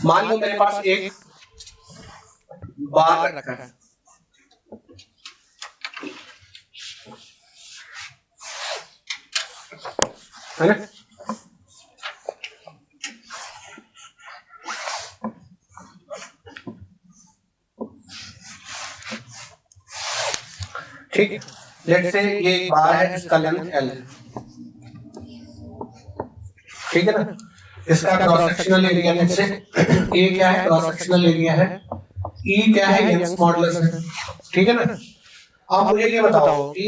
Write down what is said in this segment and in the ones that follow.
मान लो मेरे पास एक बार रखा है, है ना? ठीक, लेट्स से ये एक बार है जिसका लेंथ L है, ठीक है ना? इसका cross sectional area let's say A क्या है, क्रॉस सेक्शनल एरिया है, E क्या है, यंग्स मॉडुलस है, ठीक है ना? अब मुझे ये बताओ कि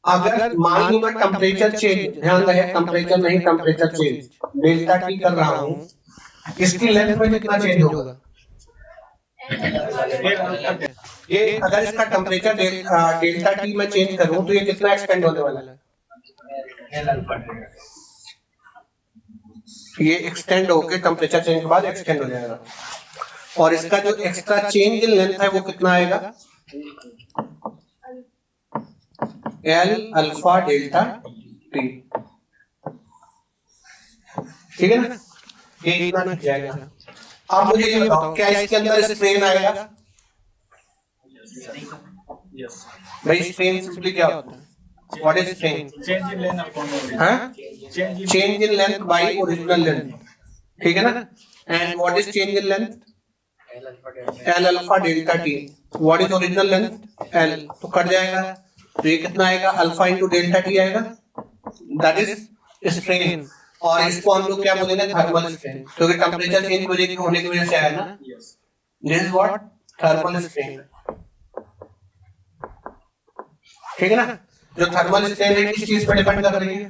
अगर मान लो मैं टेम्परेचर चेंज, ध्यान रहे टेम्परेचर नहीं टेम्परेचर चेंज, डेल्टा टी कर रहा हूं, इसकी लेंथ में कितना चेंज होगा? ये अगर इसका टेम्परेचर डेल्टा टी में चेंज करूं तो ये कितना एक्सपेंड होने वाला है? ये एक्सटेंड होके टेम्परेचर चेंज के बाद एक्सटेंड हो जाएगा, और इसका जो एक्स्ट्रा चेंज इन लेंथ है वो कितना आएगा? L अल्फा डेल्टा टी, ठीक है ना? ये इतना लग जाएगा। अब मुझे ये बताओ क्या इसके अंदर स्ट्रेन आएगा? भाई स्ट्रेन सिंपली क्या होता है? What is strain? Change in length upon change in length bye original length, ठीक है ना? And what is change in length? L alpha delta T. What is original length? L, तो cut जाएगा, तो ये कितना आएगा? अल्फा इंटू डेल्टा टी आएगा, दैट इज स्ट्रेन। और इसको हम लोग क्या बोलेंगे? थर्मल स्ट्रेन, क्योंकि टेम्परेचर चेंज होने की वजह से आया ना। This is what thermal strain, ठीक है ना? जो थर्मल स्ट्रेन है किस चीज पर डिपेंड कर रही है?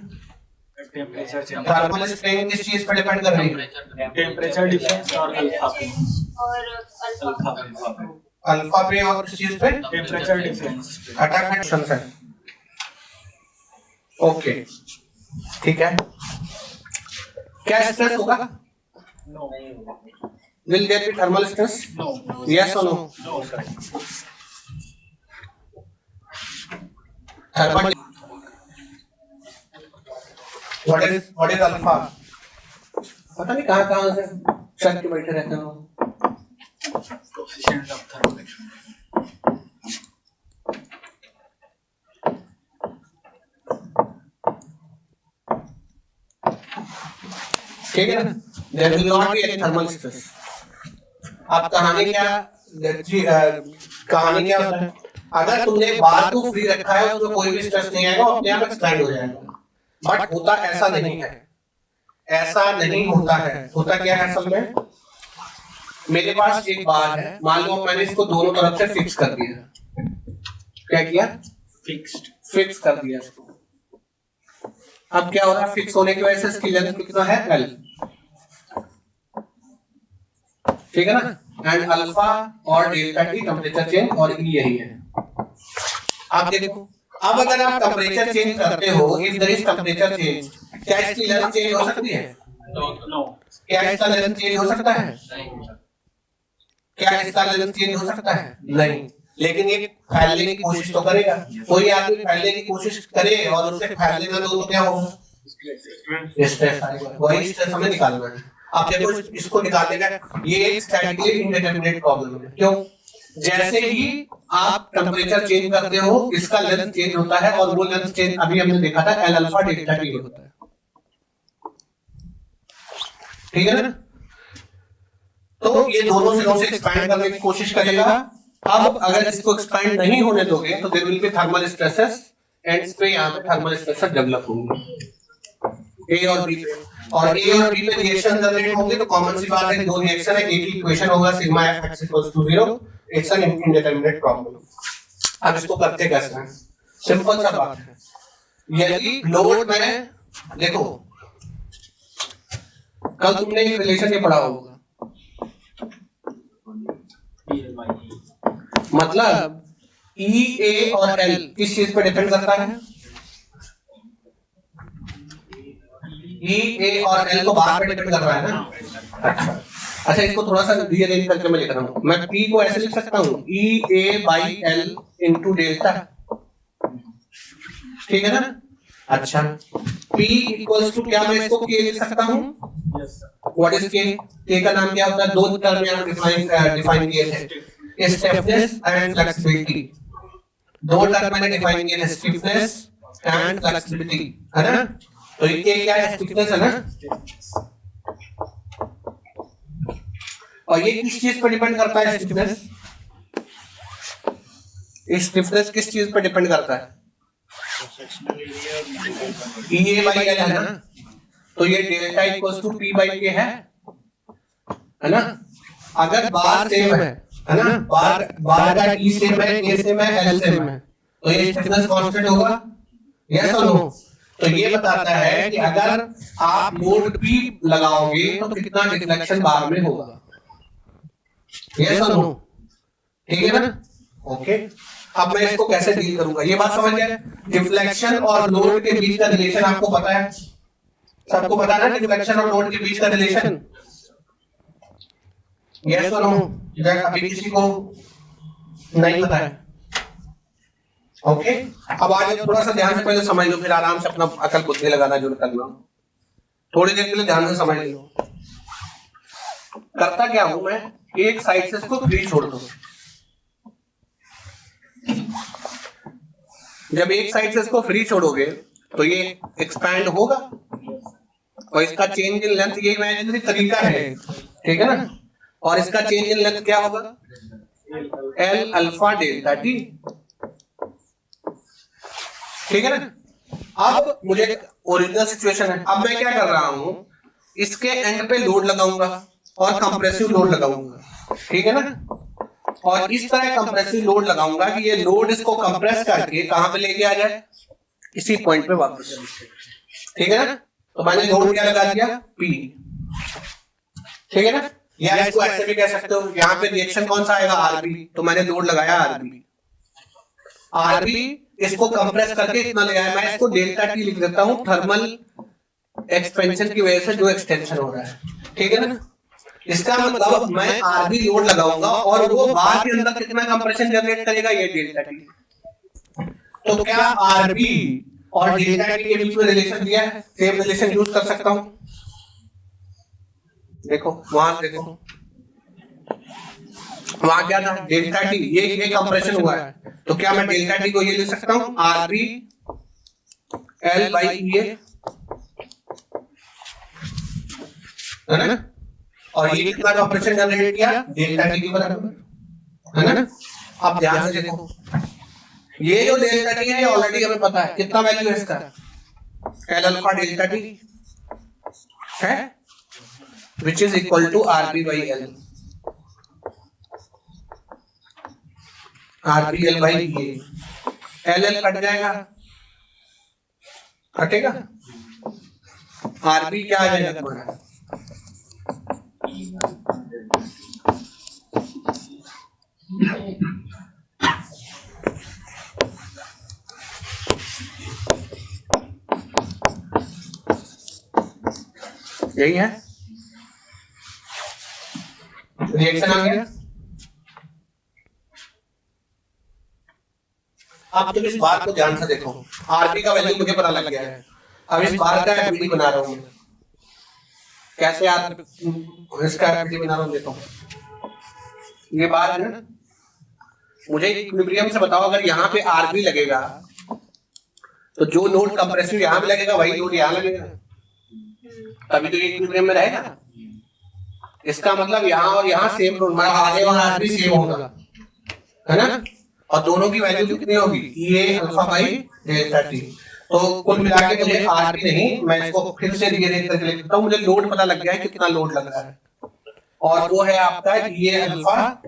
Temperature change. थर्मल स्ट्रेन किस चीज पर डिपेंड कर रही है? टेम्परेचर डिफरेंस और अल्फा पे। अल्फा पे और किस चीज पे? Temperature difference. अटैक है। ओके, ठीक है। क्या स्ट्रेस होगा? No. Will there be thermal stress? No. Yes और नो? No sir. Thermal, what is alpha? पता नहीं कहां से चल के बैठे रहते हो। Coefficient of thermal expansion. ठीक है ना? There will not be any thermal stress. अब कहानी क्या होता है? अगर तुमने बार को फ्री रखा है उसमें कोई भी स्ट्रेस नहीं आएगा, अपने आप एक्सपेंड हो जाएगा। बट होता ऐसा नहीं है, ऐसा नहीं होता है। होता क्या है असल में? मेरे पास एक बार है, मान लो मैंने इसको दोनों तरफ से फिक्स कर दिया। क्या किया? फिक्स कर दिया इसको। अब क्या हो रहा है? फिक्स होने की वजह से इसकी लेंथ कितना है? L, ठीक है ना? एंड अल्फा और डेल्टा टी टेम्परेचर चेंज और E यही है। आप देखो, अब अगर आप टेम्परेचर चेंज करते हो, if there is temperature change, क्या इसकी लेंथ चेंज हो सकती है? नो। क्या इसका लेंथ चेंज हो सकता है? क्या इसका लेंथ चेंज हो सकता है? नहीं। लेकिन ये फैलने की कोशिश तो करेगा। कोई आदमी फैलने की कोशिश करे और उसे फैलने ना दो तो क्या होगा? स्ट्रेस आएगा। वही स्ट्रेस हमें निकालना है। अब देखो इसको निकालने का ये एक स्टैटिकली इंडिटरमिनेट प्रॉब्लम है। क्यों? जैसे ही आप टेम्परेचर चेंज करते हो इसका लेंथ चेंज होता है, और वो लेंथ चेंज अभी हमने देखा था L अल्फा डेल्टा टी होता है, ठीक है ना? तो ये दोनों से एक्सपैंड करने की कोशिश करेगा। अब अगर इसको एक्सपैंड नहीं होने दोगे तो there will be thermal stresses, and इस पे यहां पे थर्मल स्ट्रेसेस डेवलप होंगे ए और बी पे, और ए और बी पे रिएक्शन जनरेट होंगे। तो कॉमन सी बात है, दो रिएक्शन है, एक ही इक्वेशन होगा sigma F X equals to 0। It's an indeterminate problem. अब इसको करते कैसे हैं? सिंपल सा बात है, यदि लोड में देखो, कल तुमने एक रिलेशन ये पढ़ा होगा, मतलब E, A और L किस चीज पे डिपेंड करता है? E, A और L को बार पे डिपेंड कर रहा है ना। अच्छा, इसको थोड़ा सा रीअरेंज करके मैं लिख रहा हूँ। मैं P को ऐसे लिख सकता हूँ, E A by L into delta, ठीक है ना? अच्छा, P इक्वल्स टू क्या, मैं इसको K लिख सकता हूँ? Yes, sir. What is K? K का नाम क्या होता है? दो टर्म यहाँ डिफाइन किए थे, स्टिफनेस एंड फ्लेक्सिबिलिटी। दो टर्म मैंने डिफाइन किए थे, स्टिफनेस एंड फ्लेक्सिबिलिटी, है ना? तो ये K क्या है? स्टिफनेस है ना? और ये किस चीज पर डिपेंड करता है? स्टिफनेस, स्टिफनेस किस चीज पर डिपेंड करता है? E बाई L है ना? तो ये delta equals to P by K है ना? अगर बार सेम है ना, बार का E सेम है, K सेम है, L सेम है, तो ये स्टिफनेस कांस्टेंट होगा, यस और नो? तो ये बताता है कि अगर आप लोड P लगाओगे तो कितना डिफ्लेक्शन बार में होगा, यस और नो? ठीक है ना? ओके, अब मैं इसको कैसे डील करूंगा, ये बात समझ गए? डिफ्लेक्शन और लोड के बीच का रिलेशन आपको पता है, सबको पता है ना डिफ्लेक्शन और लोड के बीच का रिलेशन, यस और नो? अभी किसी को नहीं पता है? ओके, अब आज थोड़ा सा ध्यान से पहले समझ लो, फिर आराम से अपना अकल बुद्धि लगाना जुड़ कर लो, थोड़ी देर के लिए ध्यान से समझ लो। करता क्या हूं मैं, एक साइड से इसको फ्री छोड़ दूं, जब एक साइड से इसको फ्री छोड़ोगे तो ये एक्सपैंड होगा, और इसका चेंज इन लेंथ ये इमेजिनरी तरीका है, ठीक है ना? और इसका चेंज इन लेंथ क्या होगा? L अल्फा डेल्टा T, ठीक है ना? अब मुझे ओरिजिनल सिचुएशन है, अब मैं क्या कर रहा हूं, इसके एंड पे लोड लगाऊंगा और कंप्रेसिव लोड लगाऊंगा, ठीक है ना? और इस तरह कंप्रेसिव लोड लगाऊंगा कि ये लोड इसको कंप्रेस करके कहां पे लेके आ जाए, इसी पॉइंट पे वापस, ठीक है ना? तो मैंने लोड क्या लगा दिया? P, ठीक है ना? या इसको ऐसे भी कह सकते हो, यहाँ पे रिएक्शन कौन सा आएगा? RB, तो मैंने लोड लगाया RB, इसको कंप्रेस करके इतना ले आया, मैं इसको डेल्टा T लिख देता हूँ, थर्मल एक्सपेंशन की वजह से जो एक्सटेंशन हो रहा है, ठीक है ना? इसका मतलब मैं RB लोड लगाऊंगा और वो बार के अंदर कितना कंप्रेशन जनरेट करेगा? ये डेल्टा T। तो क्या RB और डेल्टा T के बीच में रिलेशन दिया है? सेम रिलेशन यूज कर सकता हूं, देखो वहां देखो, वहां क्या था? डेल्टा T, ये कंप्रेशन हुआ है, तो क्या मैं डेल्टा T को ये ले सकता हूं? RB L बाई E, है ना? और ये कितना कंप्रेशन जनरेट किया? डेल्टा T के बराबर, है ना? अब ध्यान से देखो, ये जो डेल्टा T है ये ऑलरेडी हमें पता है, कितना वैल्यू है इसका? L अल्फा डेल्टा T है, which is equal to RB by L, RB L by E, L cut जाएगा, कटेगा, RB क्या आ जाएगा तुम्हारा? यही है, रिएक्शन आ गया। अब तुम इस बात को ध्यान से देखो, RB का वैल्यू मुझे पता लग गया है, अब इस बार का एफडी बना रहा हूं मैं, कैसे यार इसका एफडी बना रहा हूं, देखो ये बात है ना, मुझे इक्विलिब्रियम से बताओ, अगर यहाँ पे RB लगेगा तो जो लोड कंप्रेसिव यहाँ पे लगेगा वही लोड यहाँ लगेगा, तभी तो ये इक्विलिब्रियम में रहेगा। इसका मतलब यहाँ और यहाँ सेम लोड, आगे और RB सेम होगा, है ना? और दोनों की वैल्यू कितनी होगी? ये अल्फा बाई डेल्टा T। तो कुल मिला के मुझे RB नहीं, मैं इसको फिर से रीअरेंज करके लिख देता हूँ, मुझे लोड पता लग गया है कितना लोड लग रहा है, और वो है आपका ये अल्फा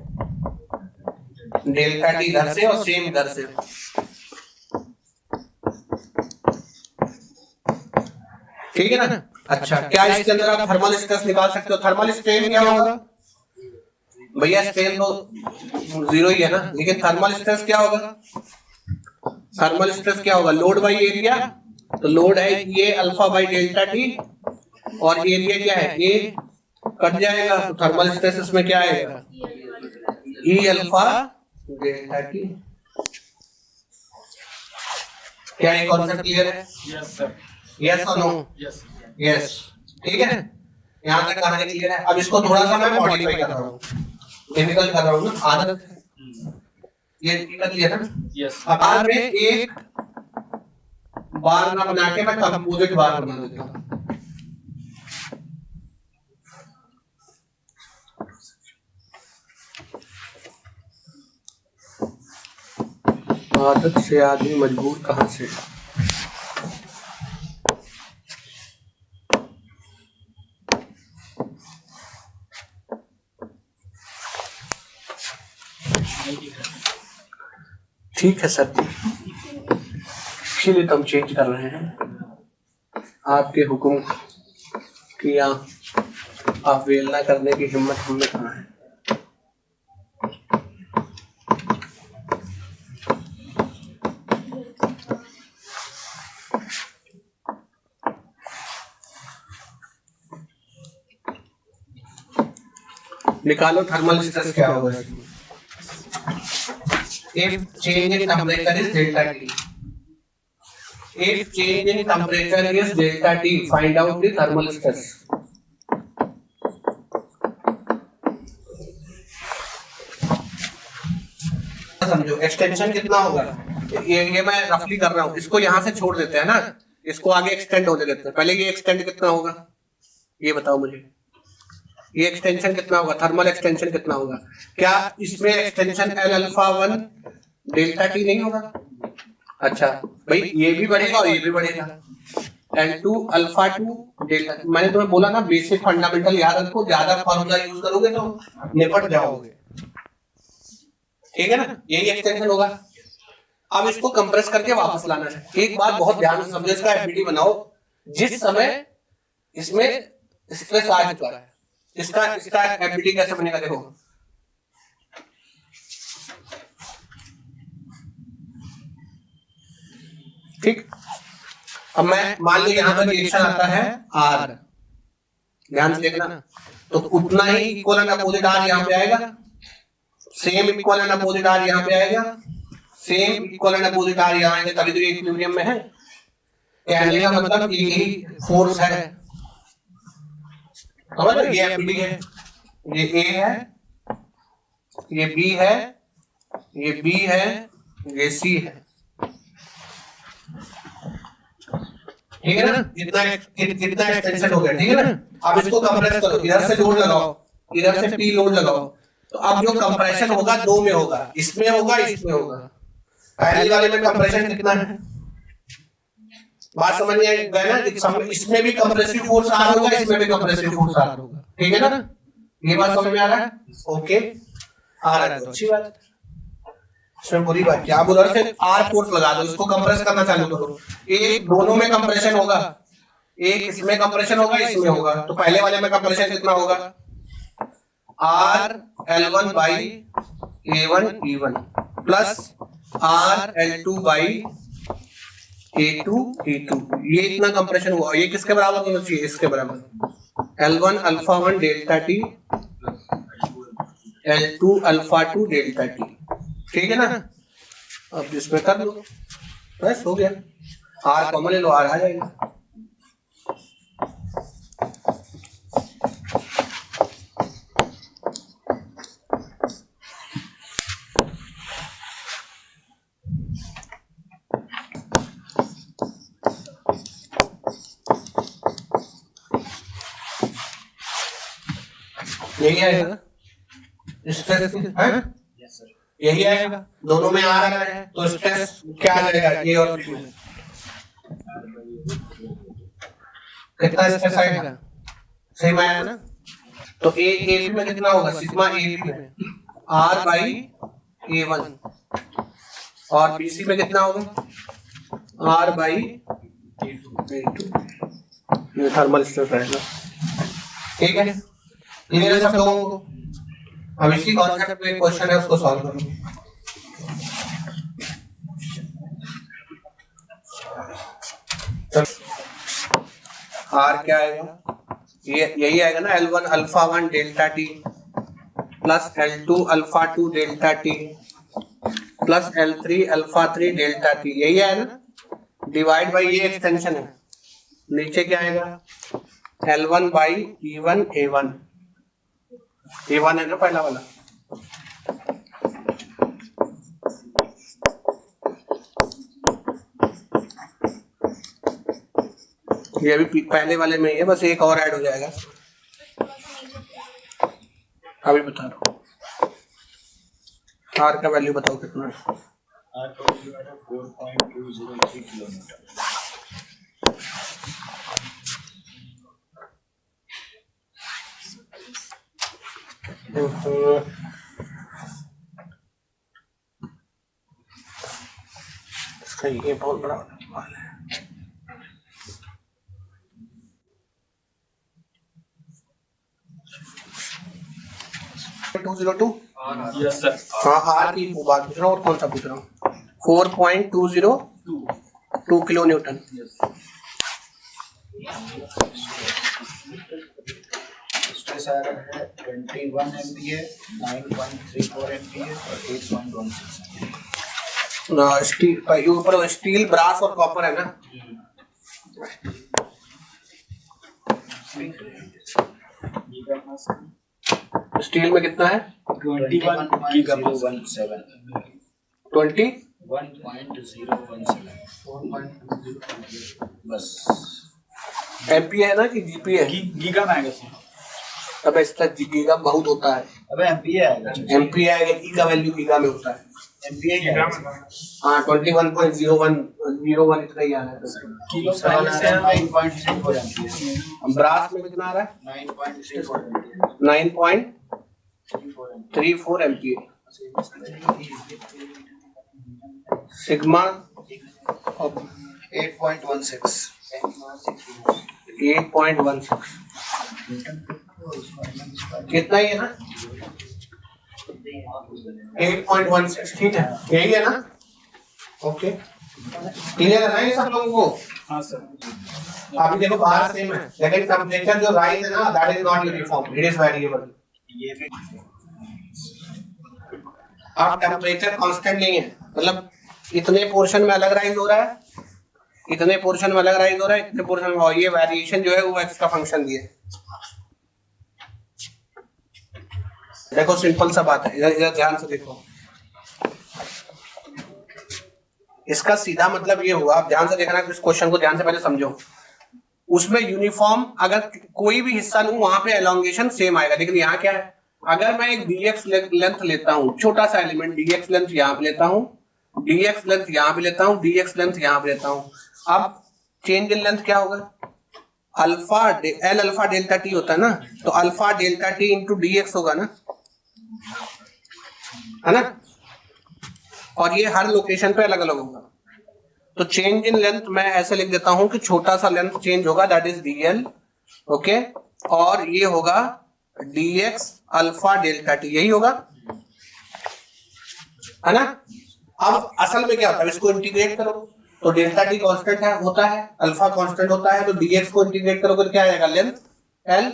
डेल्टा T इधर से और सेम इधर से, ठीक है ना? अच्छा, क्या इसके अंदर आप थर्मल स्ट्रेस निकाल सकते हो? थर्मल स्ट्रेन क्या होगा भैया? स्ट्रेन तो जीरो ही है ना, लेकिन थर्मल स्ट्रेस क्या होगा? थर्मल स्ट्रेस क्या होगा? लोड बाई एरिया, तो लोड है ये अल्फा बाई डेल्टा T, और एरिया क्या है? ये कट जाएगा, तो थर्मल स्ट्रेस इसमें क्या आएगा? E alpha delta T। क्या ये कॉन्सेप्ट क्लियर है? Yes sir. यस और नो? Yes. यस, ठीक है, यहाँ तक कहानी क्लियर है। अब इसको थोड़ा सा मैं मॉडिफाई कर रहा हूँ, डिफिकल्ट कर रहा हूँ ना, आदत है, ये क्लियर है ना। Yes. अब बार में एक बार ना बना के मैं कंपोजिट बार बना देता हूँ। आदत से आदमी मजबूर कहाँ से? ठीक है सर, इसीलिए तो हम चेंज कर रहे हैं। आपके हुक्म की अवहेलना करने की हिम्मत हमने कहाँ है। निकालो थर्मल स्ट्रेस क्या होगा इसमें। If change in temperature is delta T. If change in temperature is delta T, find out the thermal stress. समझो एक्सटेंशन कितना होगा, ये मैं रफली कर रहा हूँ, इसको यहाँ से छोड़ देते हैं ना, इसको आगे एक्सटेंड होने देते हैं। पहले ये एक्सटेंड कितना होगा, ये बताओ मुझे, ये एक्सटेंशन कितना होगा, थर्मल एक्सटेंशन कितना होगा? क्या इसमें extension L alpha 1 delta T नहीं होगा? अच्छा भाई, ये भी बढ़ेगा और ये भी बढ़ेगा, L2 अल्फा 2 डेल्टा। मैंने तुम्हें बोला ना, बेसिक फंडामेंटल याद रखो, ज्यादा फार्मूला यूज करोगे तो निपट जाओगे, ठीक है ना। यही एक्सटेंशन होगा। अब इसको कंप्रेस करके वापस लाना है। एक बात बहुत ध्यान से समझो, इसका एफबीडी बनाओ। जिस समय इसमें स्ट्रेस आ चुका है, इसका एफबीडी कैसे बनेगा देखो। ठीक, अब मैं मान लो यहाँ पर रिएक्शन आता है R, ध्यान से देखना, तो उतना ही इक्वल एंड अपोजिट R यहाँ पे आएगा, same equal and opposite R यहाँ पे आएगा, same equal and opposite R यहाँ आएंगे, तभी तो ये इक्विलिब्रियम में है। कहने का मतलब यही फोर्स है, समझ लो। ये एफबीडी है, ये A है, ये B है, ये B है, ये C है, ठीक है ना। कितना एक्सटेंशन हो गया, ठीक है ना। अब इसको कंप्रेस करो, इधर से लोड लगाओ, इधर से P लोड लगाओ, तो अब जो कंप्रेशन होगा दो में होगा, इसमें होगा, इसमें होगा। पहले वाले में कंप्रेशन कितना है, बात समझ में गए ना। इसमें भी कंप्रेसिव फोर्स R होगा, इसमें भी कंप्रेसिव फोर्स R होगा, ठीक है ना। ये बात समझ में आ रहा है? ओके, आ रहा है, अच्छी बात है। इसमें बुरी बात क्या, आप उधर से R फोर्स लगा दो, इसको कंप्रेस करना चालू करो। एक दोनों में कंप्रेशन होगा, एक इसमें कंप्रेशन होगा, इसमें होगा, तो पहले वाले में कंप्रेशन कितना होगा, R L1 by A1 E1 plus R L2 by A2 E2। ये इतना कंप्रेशन हुआ, ये किसके बराबर होना चाहिए, इसके बराबर। L1 alpha 1 delta T, L2 alpha 2 delta T, ठीक है ना। अब इसमें कर लो, बस हो गया। R कॉमन ले लो, R आ जाएगा। यही आएगा स्ट्रेस है, यही आएगा, दोनों में आ रहा है, तो स्ट्रेस क्या आ जाएगा, ए और बी में कितना स्ट्रेस आएगा, सही में आया ना। तो ए बी में कितना होगा, सिग्मा ए बी में R बाई A1, और बी सी में कितना होगा, R बाई A2। ये थर्मल स्ट्रेस रहेगा, ठीक है। क्लियर है सब लोगों को? अब इसी कॉन्सेप्ट में एक क्वेश्चन है, उसको सॉल्व करो। R क्या आएगा, ये यही आएगा ना, L1 alpha 1 delta T plus L2 alpha 2 delta T plus L3 alpha 3 delta T, यही आएगा ना, डिवाइड बाई ये एक्सटेंशन है, नीचे क्या आएगा L1 by E1 A1, A1 है ना पहला वाला। ये अभी पहले वाले में ही है, बस एक और ऐड हो जाएगा। अभी बता रहा हूँ, R का वैल्यू बताओ कितना है। R का वैल्यू है 4.203 किलोमीटर। इसका ये बहुत बड़ा सवाल है। Yes sir. हाँ R की बात पूछ रहा हूँ, और कौन सा पूछ रहा हूँ? 4.202 किलो न्यूटन। सारा है 21 MPa, 9.34 MPa और 8.16। स्टील ऊपर स्टील, ब्रास और कॉपर है ना। स्टील में कितना है? 21.017। 21.017 बस। एमपी है ना कि जीपी है? गीगा में आएगा सर। अबे इसका गीगा बहुत होता है। अबे एमपीए आएगा। एमपी आएगा, गीगा वैल्यू गीगा में होता है। एमपीए क्या है? हाँ 21.01 इतना ही आ रहा है। किलो से 9.34 एमपीए। ब्रास में कितना आ रहा है? 9.34 एमपीए। 9.34 एमपीए। सिग्मा 8.16। 8.16 कितना ही है ना? 8.16 ठीक है, यही है ना? ओके, क्लियर है ना ये सब लोगों को? हाँ सर। अभी देखो बाहर सेम है, लेकिन टेम्परेचर जो राइज है ना, that is not uniform, it is variable. ये भी अब टेम्परेचर कांस्टेंट नहीं है, मतलब इतने पोर्शन में अलग राइज हो रहा है, इतने पोर्शन में अलग राइज हो रहा है, इतने पोर्शन में, और ये वेरिएशन जो है वो एक्स का फंक्शन दिया है। देखो सिंपल सा बात है, इधर ध्यान से देखो। इसका सीधा मतलब ये हुआ, आप ध्यान से देखना, इस क्वेश्चन को ध्यान से पहले समझो। उसमें यूनिफॉर्म अगर कोई भी हिस्सा लूं वहां पे एलोंगेशन सेम आएगा, लेकिन यहाँ क्या है, अगर मैं एक dx लेंथ लेता हूँ, छोटा सा एलिमेंट dx लेंथ यहाँ पे लेता हूँ, dx लेंथ यहाँ पे लेता हूँ, dx लेंथ यहाँ पे लेता हूँ, अब चेंज इन लेंथ क्या होगा? Alpha L alpha delta T होता है ना, तो alpha delta T into dx होगा ना, है ना? और ये हर लोकेशन पे अलग अलग होगा। तो चेंज इन लेंथ मैं ऐसे लिख देता हूं कि छोटा सा लेंथ चेंज होगा, दैट इज dl, ओके, और ये होगा dx अल्फा डेल्टा टी, यही होगा, है ना? अब असल में क्या होता है, इसको इंटीग्रेट करो तो डेल्टा टी कांस्टेंट है, होता है, अल्फा कांस्टेंट होता है, तो dx को इंटीग्रेट करोगे तो क्या आएगा? लेंथ l,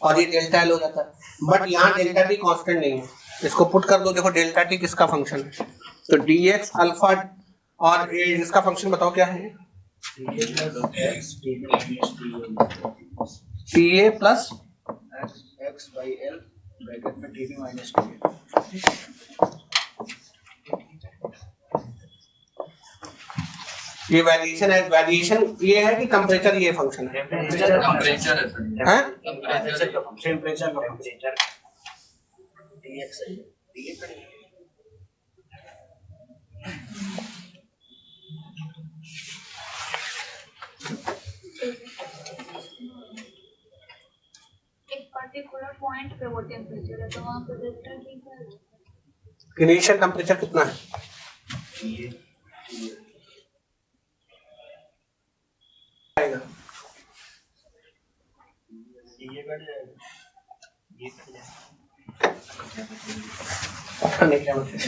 और ये डेल्टा l हो जाता है। बट यहाँ डेल्टा टी कांस्टेंट नहीं है, इसको पुट कर दो, देखो डेल्टा टी किसका फंक्शन है, तो dx अल्फा, और इसका फंक्शन बताओ क्या है? TA plus x by l bracket में tb माइनस TA। ये वेरिएशन है, वेरिएशन ये है कि टेम्परेचर ये फंक्शन है? टेम्परेचर हैं? टेम्परेचर dx है। एक पर्टिकुलर पॉइंट पे वो टेम्परेचर है, तो वहाँ पे डेल्टा टी का इनिशियल टेम्परेचर कितना है? आएगा ये बढ़ जाएगा, ये बढ़ जाएगा। नहीं क्या मतलब?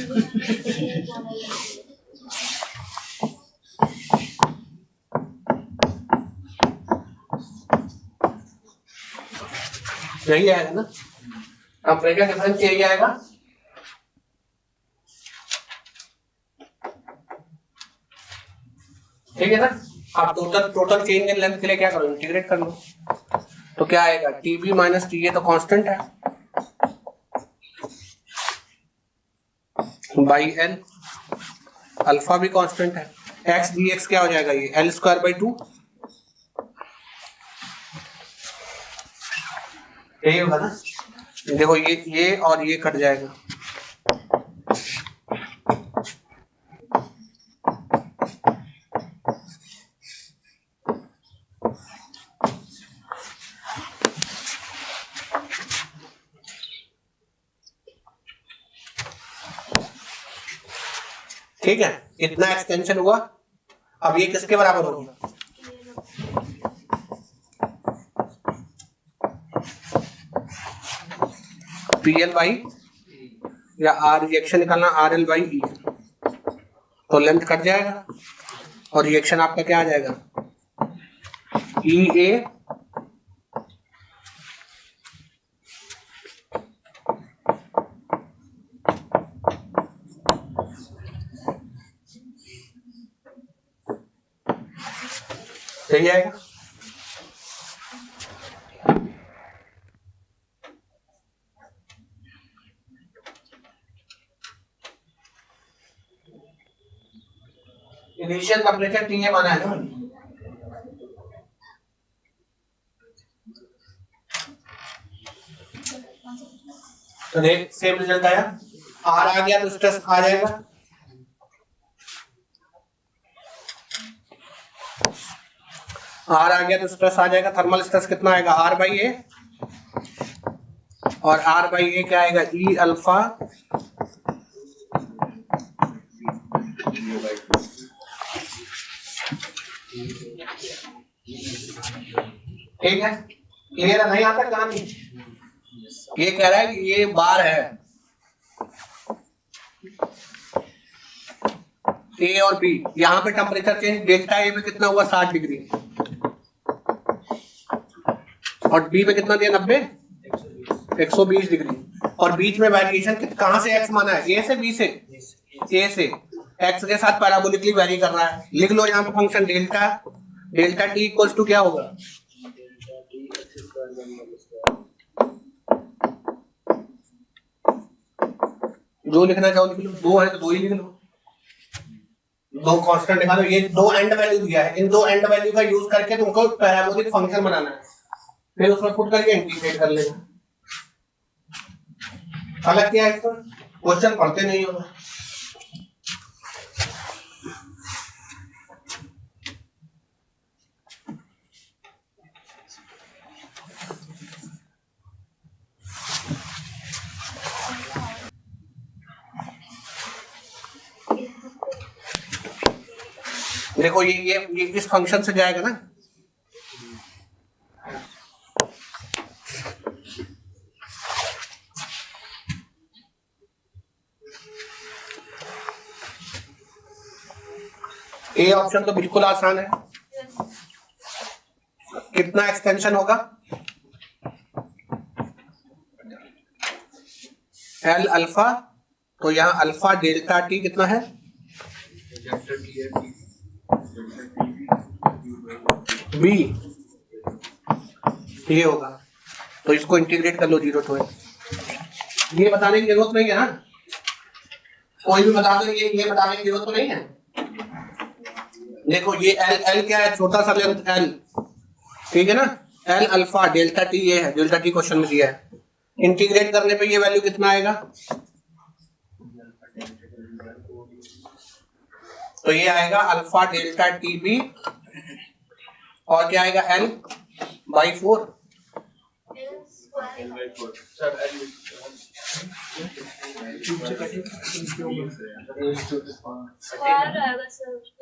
यही आएगा ना, टेम्परेचर डिफरेंस यही आएगा। ठीक है ना? आप टोटल चेंज इन लेंथ के लिए क्या करो, इंटीग्रेट कर लो। तो क्या आएगा, टीबी माइनस टी ए तो कांस्टेंट है बाई एल, अल्फा भी कांस्टेंट है, एक्स डी एक्स क्या हो जाएगा, ये एल स्क्वायर बाई 2, यही होगा ना। देखो ये और ये कट जाएगा, ठीक है, इतना एक्सटेंशन हुआ। अब ये किसके बराबर होगा, पी एल बाई, या आर रिएक्शन निकालना आर एल बाई ई, तो लेंथ कट जाएगा और रिएक्शन आपका क्या आ जाएगा, ई ए सही आएगा। इनिशियल टेम्परेचर टी ए माना है ना, तो देख सेम रिजल्ट आया, आर आ गया तो स्ट्रेस आ जाएगा, आर आ गया तो स्ट्रेस आ जाएगा। थर्मल स्ट्रेस कितना आएगा, आर बाई ए, और आर बाई ए क्या आएगा, ई अल्फा ठीक है, क्लियर नहीं आता कहानी। ये कह रहा है कि ये बार है ए और बी, यहाँ पे टेम्परेचर चेंज डेल्टा ए में कितना हुआ 60 डिग्री, और बी पे कितना दिया 90 120 डिग्री, और बीच में वेरिएशन कहां से एक्स माना है, ए से बी से, ए से एक्स के साथ पैराबोलिकली वेरी कर रहा है। लिख लो यहाँ पे function delta, delta T equals to क्या होगा, जो लिखना चाहो लिख लो, दो है तो दो ही लिख लो, दो कांस्टेंट निकालो, ये दो एंड वैल्यू दिया है, इन दो एंड वैल्यू का यूज करके तुमको पैराबोलिक फंक्शन बनाना है, फिर उसमें पुट करके इंटीग्रेट कर लेना। अलग क्या है इसका, क्वेश्चन पढ़ते नहीं हो। देखो ये इस फंक्शन से जाएगा ना, ए ऑप्शन तो बिल्कुल आसान है। कितना एक्सटेंशन होगा, एल अल्फा, तो यहाँ अल्फा डेल्टा टी कितना है, बी, ये होगा, तो इसको इंटीग्रेट कर लो 0 to x। ये बताने की जरूरत नहीं है ना, कोई भी बता दो, ये बताने की जरूरत तो नहीं है। देखो ये एल, एल क्या है, छोटा सा लेंथ एल, ठीक है ना, एल अल्फा डेल्टा टी ये है, डेल्टा टी क्वेश्चन में दिया है, इंटीग्रेट करने पे ये वैल्यू कितना आएगा, तो ये आएगा अल्फा डेल्टा टी बी, और क्या आएगा एल बाई 4,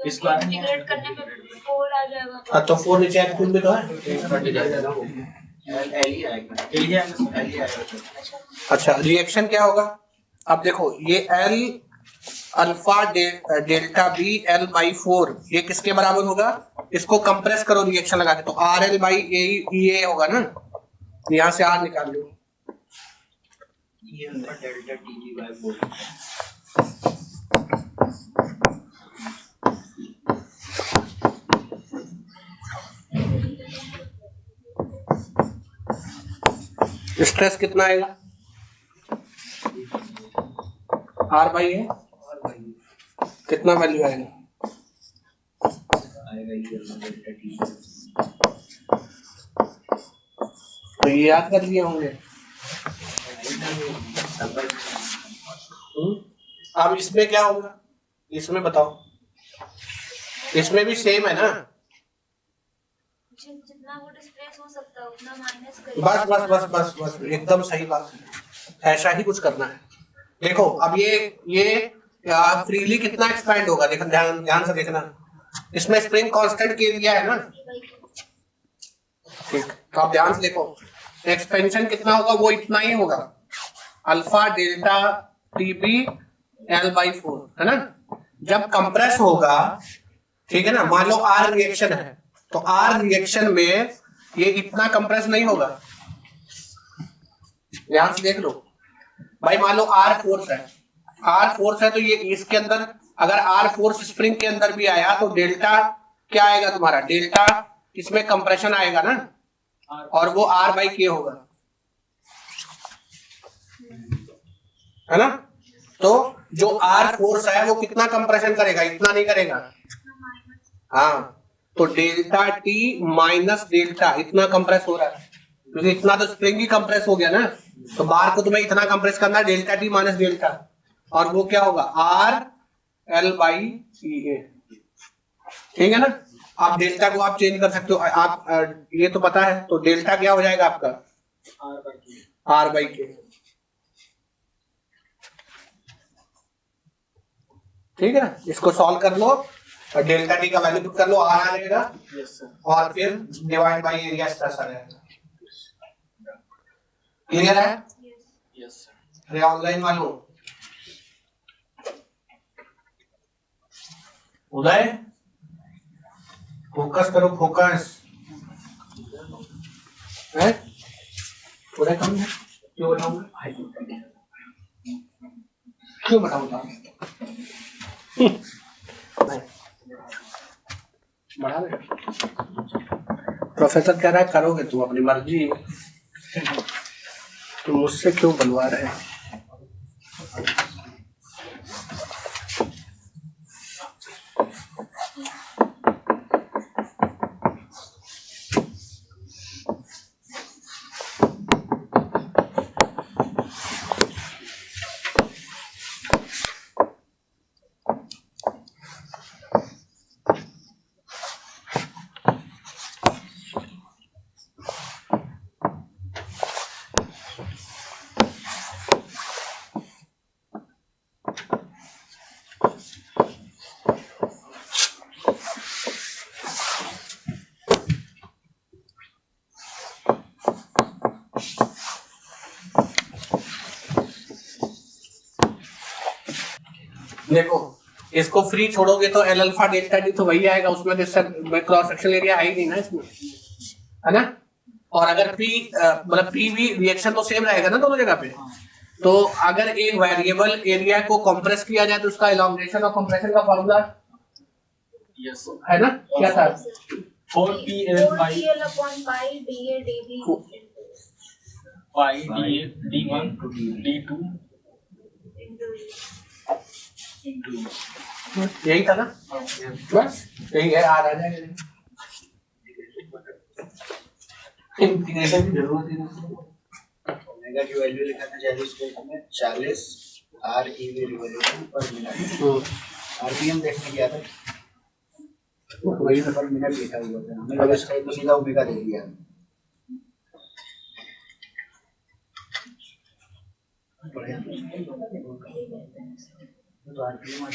स्क्वायर इंटीग्रेट करने पे 4 आ जाएगा। तो 4 नीचे एक्टिव भी तो है, अच्छा रिएक्शन क्या होगा, अब देखो ये L alpha delta B L by 4 ये किसके बराबर होगा, इसको कंप्रेस करो रिएक्शन लगा के, तो आर एल बाई ए होगा ना, यहाँ से आर निकाल लो, डेल्टा टी बाय 4, स्ट्रेस कितना आएगा? आर बाई है, और भाई कितना वैल्यू आएगा? आएगा ये डेल्टा टी। तो ये याद कर लिए होंगे। अब इसमें क्या होगा, इसमें बताओ। इसमें भी सेम है ना? जितना वो डिस्प्लेस हो सकता है उतना माइनस करिए। बस बस बस बस बस एकदम सही बात है, ऐसा ही कुछ करना है। देखो अब ये फ्रीली कितना एक्सपैंड होगा, देखो ध्यान ध्यान से देखना। इसमें स्प्रिंग कांस्टेंट के एरिया है ना, ठीक। तो आप ध्यान से देखो, एक्सपेंशन कितना होगा, वो इतना ही होगा, alpha delta TB L by 4, है ना। जब कंप्रेस होगा, ठीक है ना, मान लो आर रिएक्शन है, तो आर रिएक्शन में ये इतना कंप्रेस नहीं होगा। ध्यान से देख लो भाई, मान लो आर फोर्स है, आर फोर्स है तो ये इसके अंदर अगर आर फोर्स स्प्रिंग के अंदर भी आया तो डेल्टा क्या आएगा तुम्हारा, डेल्टा इसमें कंप्रेशन आएगा ना, और वो आर बाई के होगा, है ना। तो जो आर फोर्स है वो कितना कंप्रेशन करेगा, इतना नहीं करेगा। हाँ, तो डेल्टा टी माइनस डेल्टा इतना कंप्रेस हो रहा है, क्योंकि इतना तो स्प्रिंग ही कंप्रेस हो गया ना। तो बार को तुम्हें इतना कंप्रेस करना है, डेल्टा टी माइनस डेल्टा, और वो क्या होगा, आर एल बाई ई ए, ठीक है ना। आप डेल्टा को आप चेंज कर सकते हो, आप ये तो पता है, तो डेल्टा क्या हो जाएगा आपका, आर बाई के, ठीक है ना। इसको सॉल्व कर लो और डेल्टा टी का वैल्यू पुट कर लो, आर आ जाएगा, और फिर डिवाइड बाई एरिया स्ट्रेस आ जाएगा। क्लियर है? अरे ऑनलाइन वालों, उदय फोकस करो, फोकस है। उदय कम है, क्यों बताऊंगा, क्यों बताऊंगा, बढ़ा दे। प्रोफेसर कह रहा है करोगे तू, अपनी मर्जी, तो मुझसे क्यों बनवा रहे हैं। देखो इसको फ्री छोड़ोगे तो एल अल्फा डेल्टा टी तो वही आएगा, उसमें क्रॉस सेक्शनल एरिया है ही नहीं ना इसमें, है ना। और अगर पी मतलब पी वी रिएक्शन तो सेम रहेगा ना दोनों जगह पे। तो अगर एक वेरिएबल एरिया को कंप्रेस किया जाए तो उसका एलोंगेशन और कंप्रेशन का फार्मूला है ना, क्या था, 4PL upon pi dA dB pi d1 d2 यही था ना, बस यही है, आ जाएगा। इंटीग्रेशन की जरूरत ही नहीं। ओमेगा की वैल्यू लिखा था जैसे इसमें 40 ReV रिवॉल्यूशन पर मिनट, आरपीएम देखने गया था, वही पर मिनट लिखा हुआ था, हमने लगा इसका तो सीधा ओमेगा दे दिया। तो आरपीएम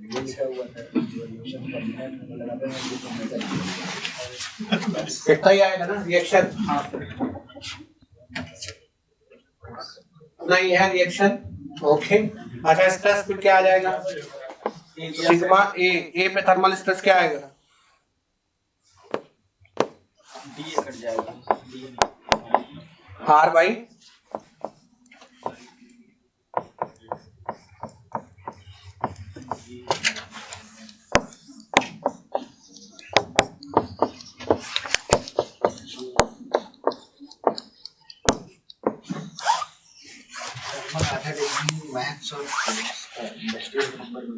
लिखा हुआ था रिवॉल्यूशन पर मिनट, हमें लगा था ये तो ओमेगा कितना ही आएगा ना रिएक्शन, नहीं है रिएक्शन, ओके। अच्छा स्ट्रेस फिर क्या आ जाएगा, सिग्मा ए पे थर्मल स्ट्रेस क्या आएगा, d कट जाएगा आर बाई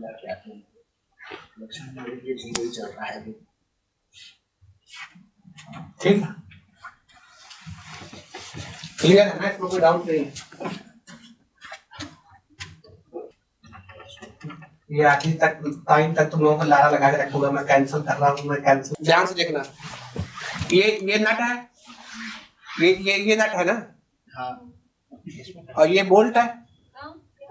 मिला के आते हैं। लक्षण में ये 0 ही चल रहा है अभी। ठीक है, क्लियर है ना, इसमें कोई डाउट नहीं है। ये आखिर तक टाइम तक तुम लोगों को लारा लगा के रखूंगा, मैं कैंसिल कर रहा हूँ, मैं कैंसिल। ध्यान से देखना, ये नट है, ये नट है ना, हाँ और ये बोल्ट है।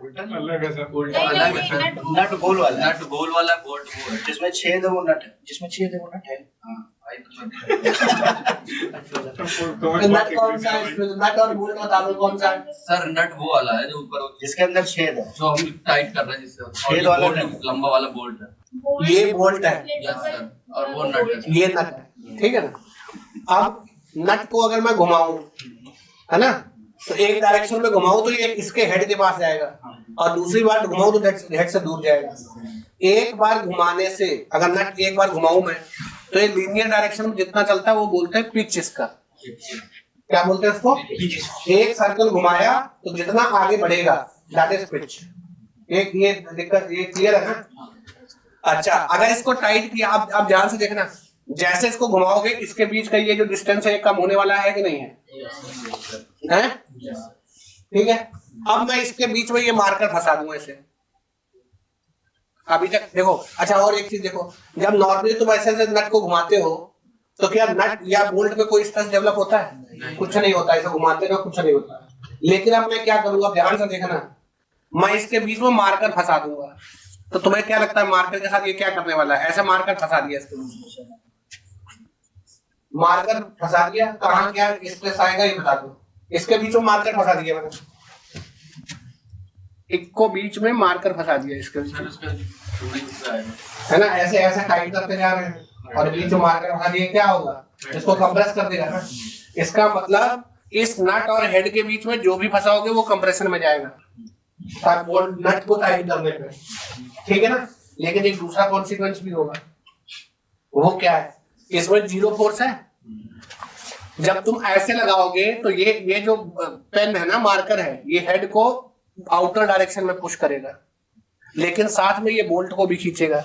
उल्टा अलग है सर, नहीं, नहीं, नहीं, नट गोल वाला, नट गोल वाला, बोल्ट वो है। जिसमें छेद है वो नट है, जिसमें छेद है वो नट है। हाँ नट कौन सा है इसमें? नट और बोल्ट बता दो कौन सा है। सर नट वो वाला है जो ऊपर जिसके अंदर छेद है, जो हम टाइट कर रहे हैं जिससे, और छेद ये वाला बोल्ट नट। लंबा वाला बोल्ट है। ये बोल्ट है, यस सर, और वो नट है। ये नट है, ठीक है ना। अब नट को अगर मैं घुमाऊं, है ना, तो एक डायरेक्शन में घुमाऊं तो ये इसके हेड के पास जाएगा, और दूसरी बार घुमाऊं तो हेड से दूर जाएगा। एक बार घुमाने से, अगर नट एक बार घुमाऊं मैं, तो ये लीनियर डायरेक्शन में जितना चलता है वो बोलते हैं पिच इसका। क्या बोलते हैं इसको? एक सर्कल घुमाया तो जितना आगे बढ़ेगा दैट इज पिच। एक ये दिक्कत, ये क्लियर है ना। अच्छा, अगर इसको टाइट किया, आप ध्यान से देखना, जैसे इसको घुमाओगे इसके बीच का ये जो डिस्टेंस है कम होने वाला है कि नहीं है? हैं? ठीक है, अब मैं इसके बीच में ये मार्कर फंसा दूंगा इसे। अभी तक देखो, अच्छा और एक चीज देखो, जब नॉर्मली तुम ऐसे नट को घुमाते हो तो क्या नट या बोल्ट में कोई स्ट्रेस डेवलप होता है? कुछ नहीं होता, ऐसे घुमाते रहो कुछ नहीं होता। लेकिन अब मैं क्या करूंगा, ध्यान से देखना, मैं इसके बीच में मार्कर फंसा दूंगा। तो तुम्हें क्या लगता है मार्कर के साथ ये क्या करने वाला है? ऐसे मार्कर फंसा दिया इसके बीच, मार्कर फंसा दिया, कहाँ क्या स्ट्रेस आएगा ये बता दो। इसके बीच में मार्कर फंसा दिया मैंने, इनको बीच में मार्कर फंसा दिया इसके बीच में, है ना, ऐसे ऐसे टाइट करते जा रहे हैं और बीच में मार्कर फंसा दिया, क्या होगा? इसको कंप्रेस कर देगा ना। इसका मतलब इस नट और हेड के बीच में जो भी फंसाओगे वो कंप्रेशन में जाएगा नट को टाइट करने पे, ठीक है ना। लेकिन एक दूसरा कॉन्सिक्वेंस भी होगा, वो क्या है? इसमें 0 फोर्स है। जब तुम ऐसे लगाओगे तो ये जो पेन है ना, मार्कर है, ये हेड को आउटर डायरेक्शन में पुश करेगा, लेकिन साथ में ये बोल्ट को भी खींचेगा।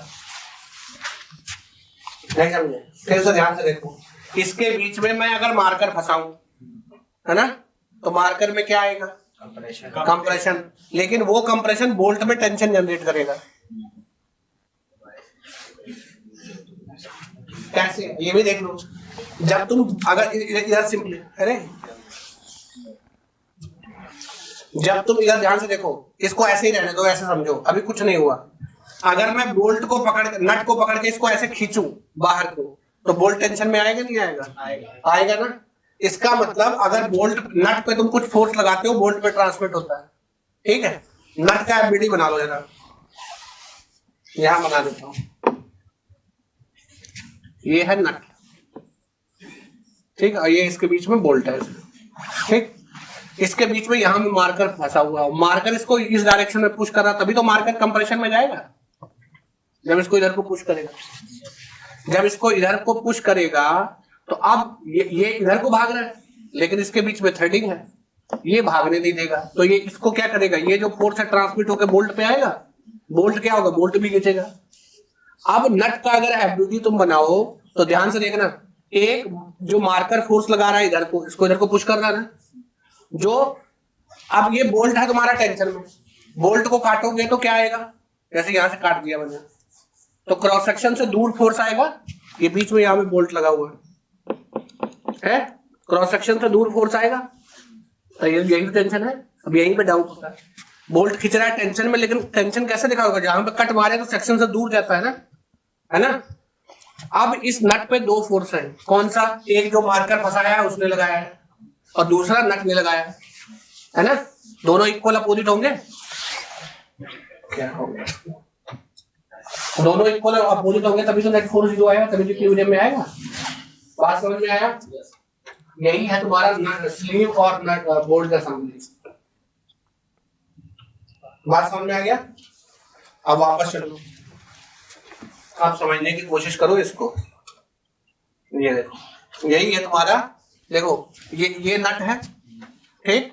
नहीं समझे? फिर से ध्यान से देखो, इसके बीच में मैं अगर मार्कर फंसाऊं, है ना, तो मार्कर में क्या आएगा? कंप्रेशन। लेकिन वो कंप्रेशन बोल्ट में टेंशन जनरेट करेगा। कैसे? ये भी देख लो, जब तुम अगर इधर सिंपली, अरे जब तुम इधर ध्यान से देखो, इसको ऐसे ही रहने दो, ऐसे समझो, अभी कुछ नहीं हुआ। अगर मैं बोल्ट को पकड़, नट को पकड़ के इसको ऐसे खींचूं बाहर को, तो बोल्ट टेंशन में आएगा नहीं आएगा? आएगा ना। इसका मतलब अगर बोल्ट, नट पे तुम कुछ फोर्स लगाते हो, बोल्ट पे ट्रांसमिट होता है, ठीक है। नट का एफबीडी बना लो जरा, यहां बना देता हूं, ये है नट, ठीक है, ये इसके बीच में बोल्ट है, ठीक। इसके बीच में यहां में मार्कर फंसा हुआ, मार्कर इसको इस डायरेक्शन में पुश कर रहा, तभी तो मार्कर कंप्रेशन में जाएगा। जब इसको इधर को पुश करेगा, जब इसको इधर को पुश करेगा, तो अब ये इधर को भाग रहा है, लेकिन इसके बीच में थ्रेडिंग है, ये भागने नहीं देगा, तो ये इसको क्या करेगा, ये जो फोर्स है ट्रांसमिट होकर बोल्ट पे आएगा, बोल्ट क्या होगा? बोल्ट भी खींचेगा। अब नट का अगर एफबीडी तुम बनाओ तो ध्यान से देखना, एक जो मार्कर फोर्स लगा रहा है इधर को, इसको इधर को पुश कर रहा है ना, जो अब ये बोल्ट है तुम्हारा टेंशन में, बोल्ट को काटोगे तो क्या आएगा? जैसे यहां से काट दिया मैंने, तो क्रॉस सेक्शन से दूर फोर्स आएगा, ये बीच में यहां पे बोल्ट लगा हुआ है, क्रॉस सेक्शन से दूर फोर्स आएगा, तो यही टेंशन है। अब यहीं पे डाउट होता है, बोल्ट खींच रहा है टेंशन में, लेकिन टेंशन कैसे दिखाओगे? जहां पे कट मारे तो सेक्शन से दूर जाता है ना। अब इस नट पे 2 फोर्स है, कौन सा? एक जो मार्कर फंसाया है उसने लगाया है, और दूसरा नट ने लगाया है ना। दोनों इक्वल अपोजिट होंगे, क्या होगा? दोनों इक्वल अपोजिट होंगे तभी तो नेट फोर्स 0 आएगा, तभी तो इक्विलिब्रियम में आएगा। बात समझ में आया? यही है तुम्हारा स्लीव और नट बोल्ट का असेंबली। बात समझ में आ गया? अब वापस चलो, आप समझने की कोशिश करो इसको। ये देखो, यही है तुम्हारा, देखो ये नट है, ठीक,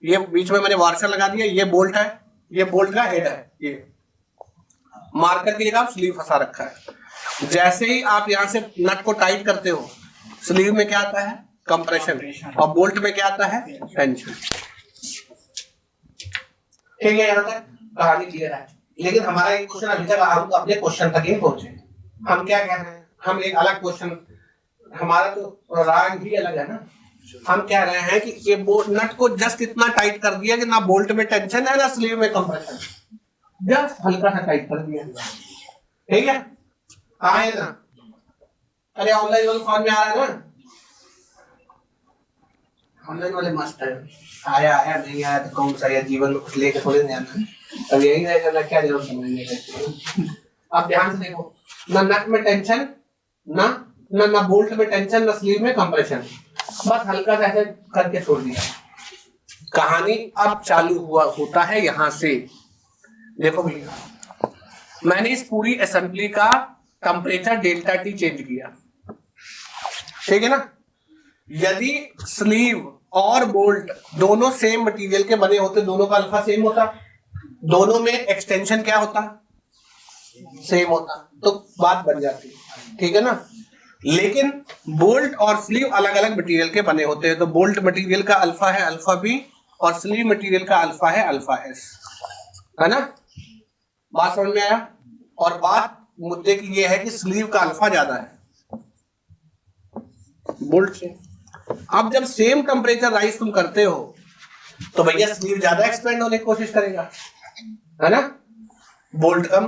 ये बीच में मैंने वार्शर लगा दिया, ये बोल्ट है, ये बोल्ट का हेड है, ये मार्कर की जगह आप स्लीव फंसा रखा है। जैसे ही आप यहाँ से नट को टाइट करते हो, स्लीव में क्या आता है? कंप्रेशन, और बोल्ट में क्या आता है? टेंशन। ठीक है, यहाँ तक कहानी क्लियर है। लेकिन हमारा एक क्वेश्चन अभी तक हम अपने क्वेश्चन तक ही पहुंचे। हम क्या कह रहे हैं? हम एक अलग क्वेश्चन, हमारा तो राग भी अलग है ना। हम कह रहे हैं कि ये नट को जस्ट इतना टाइट कर दिया कि ना बोल्ट में टेंशन है ना स्लीव में कंप्रेशन, जस्ट हल्का सा टाइट कर दिया। ठीक है, आए ना? अरे ऑनलाइन वाले फॉर्म में आ रहा है ना? ऑनलाइन वाले मस्त है। आया आया, नहीं आया तो कौन सा? जीवन में कुछ लेके थोड़े नहीं आना। अब यही रहेगा, क्या जरूरत समझने की। अब ध्यान से देखो, ना नट में टेंशन, ना बोल्ट में टेंशन, ना स्लीव में कंप्रेशन, बस हल्का सा ऐसे करके छोड़ दिया। कहानी अब चालू होता है यहां से। देखो भैया, मैंने इस पूरी असेंबली का टेम्परेचर डेल्टा टी चेंज किया, ठीक है ना? यदि स्लीव और बोल्ट दोनों सेम मटेरियल के बने होते, दोनों का अल्फा सेम होता, दोनों में एक्सटेंशन क्या होता? सेम होता, तो बात बन जाती, ठीक है ना? लेकिन बोल्ट और स्लीव अलग अलग मटेरियल के बने होते हैं, तो बोल्ट मटेरियल का अल्फा है अल्फा बी, और स्लीव मटेरियल का अल्फा है अल्फा एस, है ना? बात समझ में आया? और बात मुद्दे की ये है कि स्लीव का अल्फा ज्यादा है बोल्ट से। अब जब सेम टेम्परेचर राइज तुम करते हो तो भैया स्लीव ज्यादा एक्सपेंड होने की कोशिश करेगा, है ना? बोल्ट कम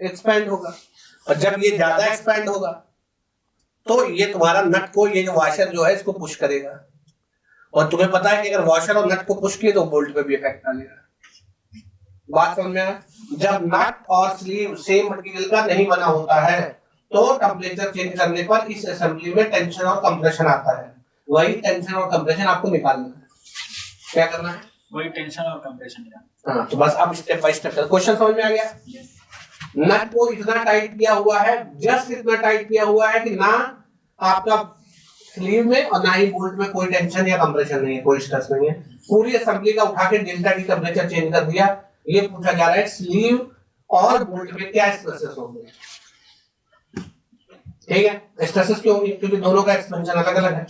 एक्सपेंड होगा, और जब ये ज्यादा एक्सपेंड होगा तो ये तुम्हारा नट को, ये जो वॉशर जो है इसको पुश करेगा, और तुम्हें पता है कि अगर वॉशर और नट को पुश किए तो बोल्ट पे भी इफेक्ट डालेगा। बात समझ में आया? जब नट और स्लीव सेम मटेरियल का नहीं बना होता है तो टेम्परेचर चेंज करने पर इस असेंबली में टेंशन और कंप्रेशन आता है। वही टेंशन और कंप्रेशन आपको निकालना है। क्या करना है? वही टेंशन और कंप्रेशन का। हाँ, तो बस अब स्टेप बाय स्टेप क्वेश्चन समझ में आ गया। नट को इतना टाइट किया हुआ है, जस्ट इतना टाइट किया हुआ है कि ना आपका स्लीव में और ना ही बोल्ट में कोई टेंशन या कंप्रेशन नहीं है, कोई स्ट्रेस नहीं है। पूरी असेंबली का उठा के डेल्टा टी टेम्परेचर चेंज कर दिया। ये पूछा जा रहा है स्लीव और बोल्ट में क्या स्ट्रेसेस होंगे, ठीक है? स्ट्रेसेस क्यों होंगे? क्योंकि दोनों का एक्सपेंशन अलग अलग है,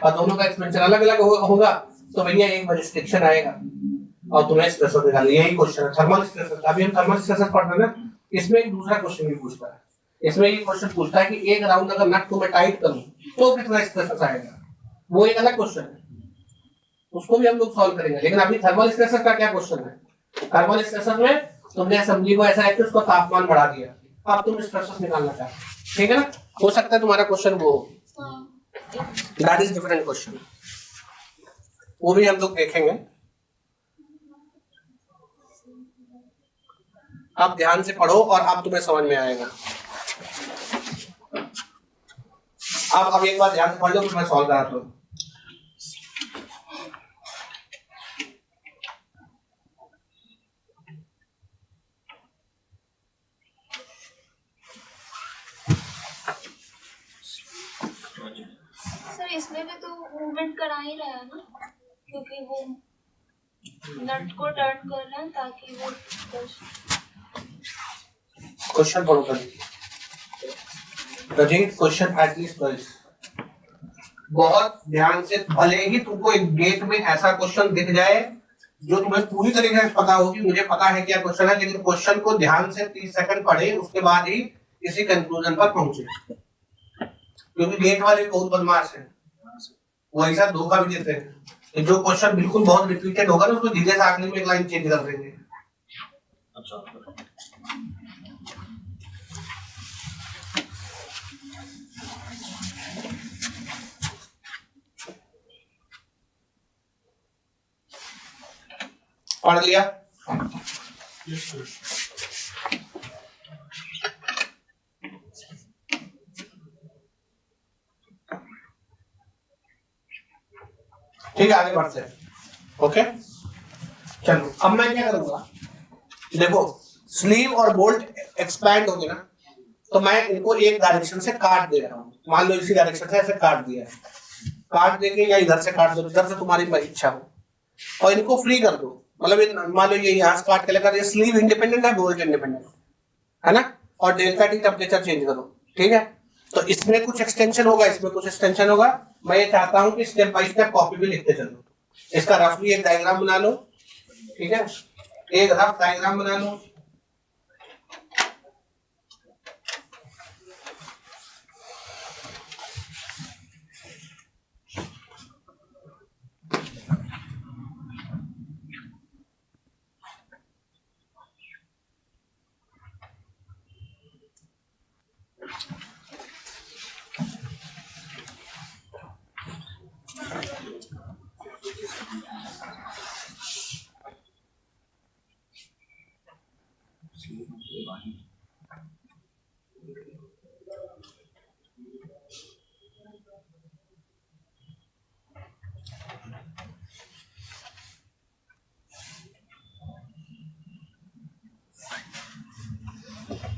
और दोनों का एक्सपेंशन अलग अलग होगा तो भैया एक रिस्ट्रिक्शन आएगा और तुम्हें स्ट्रेसर निकालना। यही क्वेश्चन है थर्मल स्ट्रेसर। अभी हम थर्मल स्ट्रेसर पढ़ रहे हैं ना, इसमें एक दूसरा क्वेश्चन भी पूछता है। इसमें ये क्वेश्चन पूछता है कि एक राउंड अगर नट को मैं टाइट करूं तो कितना स्ट्रेसर आएगा। वो एक अलग क्वेश्चन है, उसको भी हम लोग सॉल्व करेंगे। लेकिन अभी थर्मल स्ट्रेसर का क्या क्वेश्चन है? थर्मल स्ट्रेसर में तुमने असेंबली को ऐसा है कि उसका तापमान बढ़ा दिया, अब तुम स्ट्रेसर निकालना चाहते हो, ठीक है ना? हो सकता है तुम्हारा क्वेश्चन वो हो, दैट इज डिफरेंट क्वेश्चन, वो भी हम लोग देखेंगे। आप ध्यान से पढ़ो और अब तुम्हें समझ में आएगा। अब एक बार ध्यान से पढ़ लो, फिर मैं सॉल्व कराता हूं। सर इसमें भी तो मूवमेंट करा ही रहा है ना, क्योंकि वो नट को टर्न कर रहा है ताकि वो क्वेश्चन पढ़ो कर रजित, क्वेश्चन एटलीस्ट बहुत ध्यान से। भले ही तुमको एक गेट में ऐसा क्वेश्चन दिख जाए जो तुम्हें पूरी तरीके से पता हो कि मुझे पता है क्या क्वेश्चन है, लेकिन क्वेश्चन को ध्यान से 30 सेकंड पढ़े, उसके बाद ही इसी कंक्लूजन पर पहुंचे। क्योंकि गेट वाले बहुत बदमाश हैं, वो ऐसा धोखा भी देते हैं कि जो क्वेश्चन बिल्कुल बहुत रिपीटेड होगा ना उसको धीरे से आखिरी में एक लाइन चेंज कर देंगे। पढ़ लिया? ठीक है, आगे बढ़ते हैं। ओके, चलो अब मैं क्या करूंगा, देखो स्लीव और बोल्ट एक्सपैंड होंगे ना, तो मैं इनको एक डायरेक्शन से काट दे रहा हूं। मान लो इसी डायरेक्शन से ऐसे काट दिया है, काट देके या इधर से काट दो, इधर से तुम्हारी इच्छा हो, और इनको फ्री कर दो। मतलब मान लो ये यहाँ से काट के लगा, ये स्लीव इंडिपेंडेंट है, बोल्ट इंडिपेंडेंट है ना, और डेल्टा टी टेम्परेचर चेंज करो, ठीक है। तो इसमें कुछ एक्सटेंशन होगा, इसमें कुछ एक्सटेंशन होगा। मैं ये चाहता हूँ कि स्टेप बाय स्टेप कॉपी भी लिखते चलो। इसका रफली एक डायग्राम बना लो, ठीक है, एक रफ डायग्राम बना लो।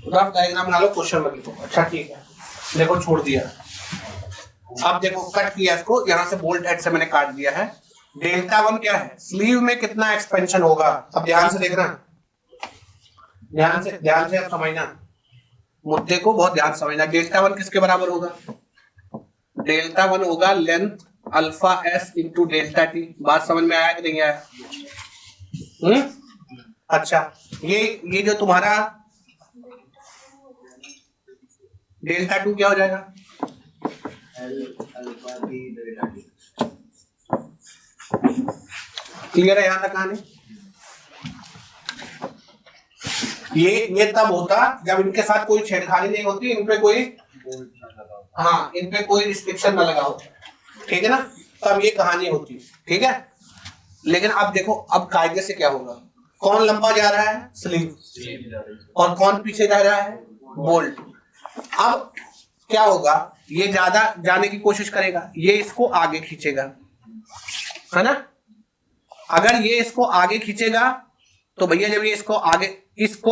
रफ डायग्राम बना लो, क्वेश्चन मत लिखो। अच्छा ठीक है, देखो छोड़ दिया। अब देखो कट किया इसको, यहाँ से बोल्ट हेड से मैंने काट दिया है। डेल्टा वन क्या है, स्लीव में कितना एक्सपेंशन होगा। अब ध्यान से देखना, ध्यान से अब समझना, मुद्दे को बहुत ध्यान समझना। डेल्टा वन किसके बराबर होगा, डेल्टा वन होगा length alpha S into delta T. बात समझ में आया कि नहीं आया? अच्छा, ये जो तुम्हारा डेल्टा टू क्या हो जाएगा, alpha T delta T. Clear है यहां तक कहानी? ये तब होता जब इनके साथ कोई छेड़खानी नहीं होती, इन पे कोई हाँ इन पे कोई रिस्ट्रिक्शन ना लगा होता, ठीक है ना, तब ये कहानी होती, ठीक है। लेकिन अब देखो, अब कायदे से क्या होगा, कौन लंबा जा रहा है, स्लीव, और कौन पीछे जा रहा है, बोल्ट। अब क्या होगा, ये ज्यादा जाने की कोशिश करेगा, ये इसको आगे खींचेगा, है ना। अगर ये इसको आगे खींचेगा तो भैया जब ये इसको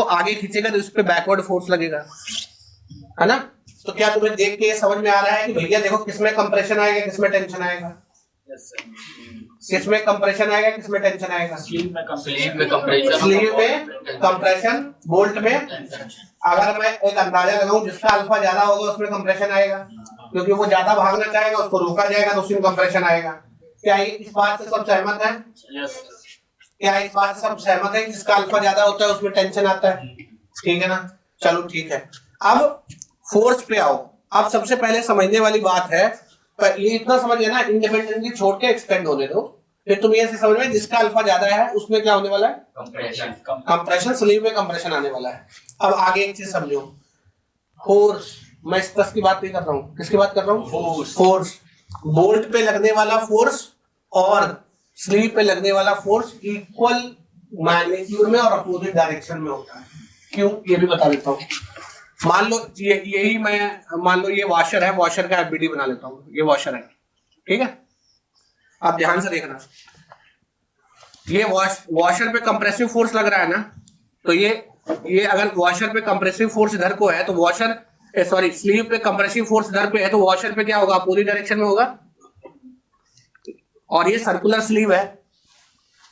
आगे खींचेगा तो इस पे बैकवर्ड फोर्स लगेगा, है ना। तो क्या तुम्हें देख के ये समझ में आ रहा है कि भैया देखो किसमें कंप्रेशन आएगा, किसमें टेंशन आएगा, किसमें कंप्रेशन आएगा, किसमें टेंशन आएगा, स्लीव में कंप्रेशन, बोल्ट में। अगर मैं एक अंदाजा लगाऊं, जिसका अल्फा ज्यादा होगा उसमें कंप्रेशन आएगा, क्योंकि वो ज्यादा भागना चाहेगा, उसको रोका जाएगा तो उसमें कंप्रेशन आएगा। क्या इस बात से सब सहमत है? क्या इस बात से सब सहमत है? जिसका अल्फा ज्यादा होता है उसमें टेंशन आता है, ठीक है ना। चलो ठीक है, अब फोर्स पे आओ। अब सबसे पहले समझने वाली बात है, ये इतना समझ लेना, इंडिपेंडेंटली छोड़ के एक्सपेंड होने दो, फिर तुम ये समझ में जिसका अल्फा ज्यादा है उसमें क्या होने वाला है, कंप्रेशन, स्लीव में कंप्रेशन आने वाला है। अब आगे एक चीज समझो, फोर्स, मैं स्ट्रेस की बात नहीं कर रहा हूँ, किसकी बात कर रहा हूँ, फोर्स। बोल्ट पे लगने वाला फोर्स और स्लीव पे लगने वाला फोर्स इक्वल मैग्नीट्यूड में और अपोजिट डायरेक्शन में होता है। क्यों, ये भी बता देता हूँ। मान लो यही मैं मान लो ये वॉशर है, वॉशर का एफबीडी बना लेता हूँ, ये वॉशर है, ठीक है। अब ध्यान से देखना, ये वॉशर पे कंप्रेसिव फोर्स लग रहा है ना, तो ये अगर वॉशर पे कंप्रेसिव फोर्स इधर को है तो स्लीव पे कंप्रेसिव फोर्स इधर पे है, तो वॉशर पे क्या होगा, पूरी डायरेक्शन में होगा। और ये सर्कुलर स्लीव है,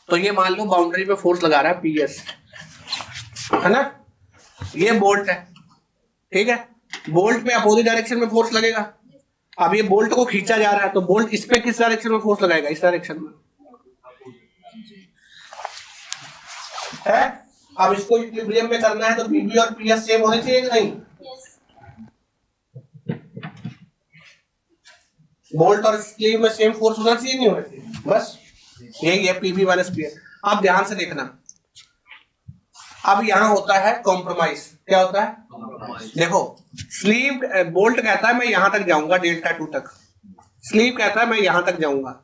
तो ये मान लो बाउंड्री पे फोर्स लगा रहा है पीएस, है ना। ये बोल्ट है, ठीक है, बोल्ट पे अपोजिट डायरेक्शन में फोर्स लगेगा। अब ये बोल्ट को खींचा जा रहा है, तो बोल्ट इस पे किस डायरेक्शन में फोर्स लगाएगा, इस डायरेक्शन में है। अब इसको इक्विलिब्रियम में करना है तो पीबी और पीएस सेम होने चाहिए कि नहीं, बोल्ट और स्लीव में सेम फोर्स होना चाहिए, नहीं होना चाहिए, बस यही है पीबी माइनस पीएस। अब ध्यान से देखना, अब यहां होता है कॉम्प्रोमाइज। क्या होता है, देखो स्लीव, बोल्ट कहता है मैं यहां तक जाऊंगा डेल्टा टू तक, स्लीव कहता है मैं यहां तक जाऊंगा।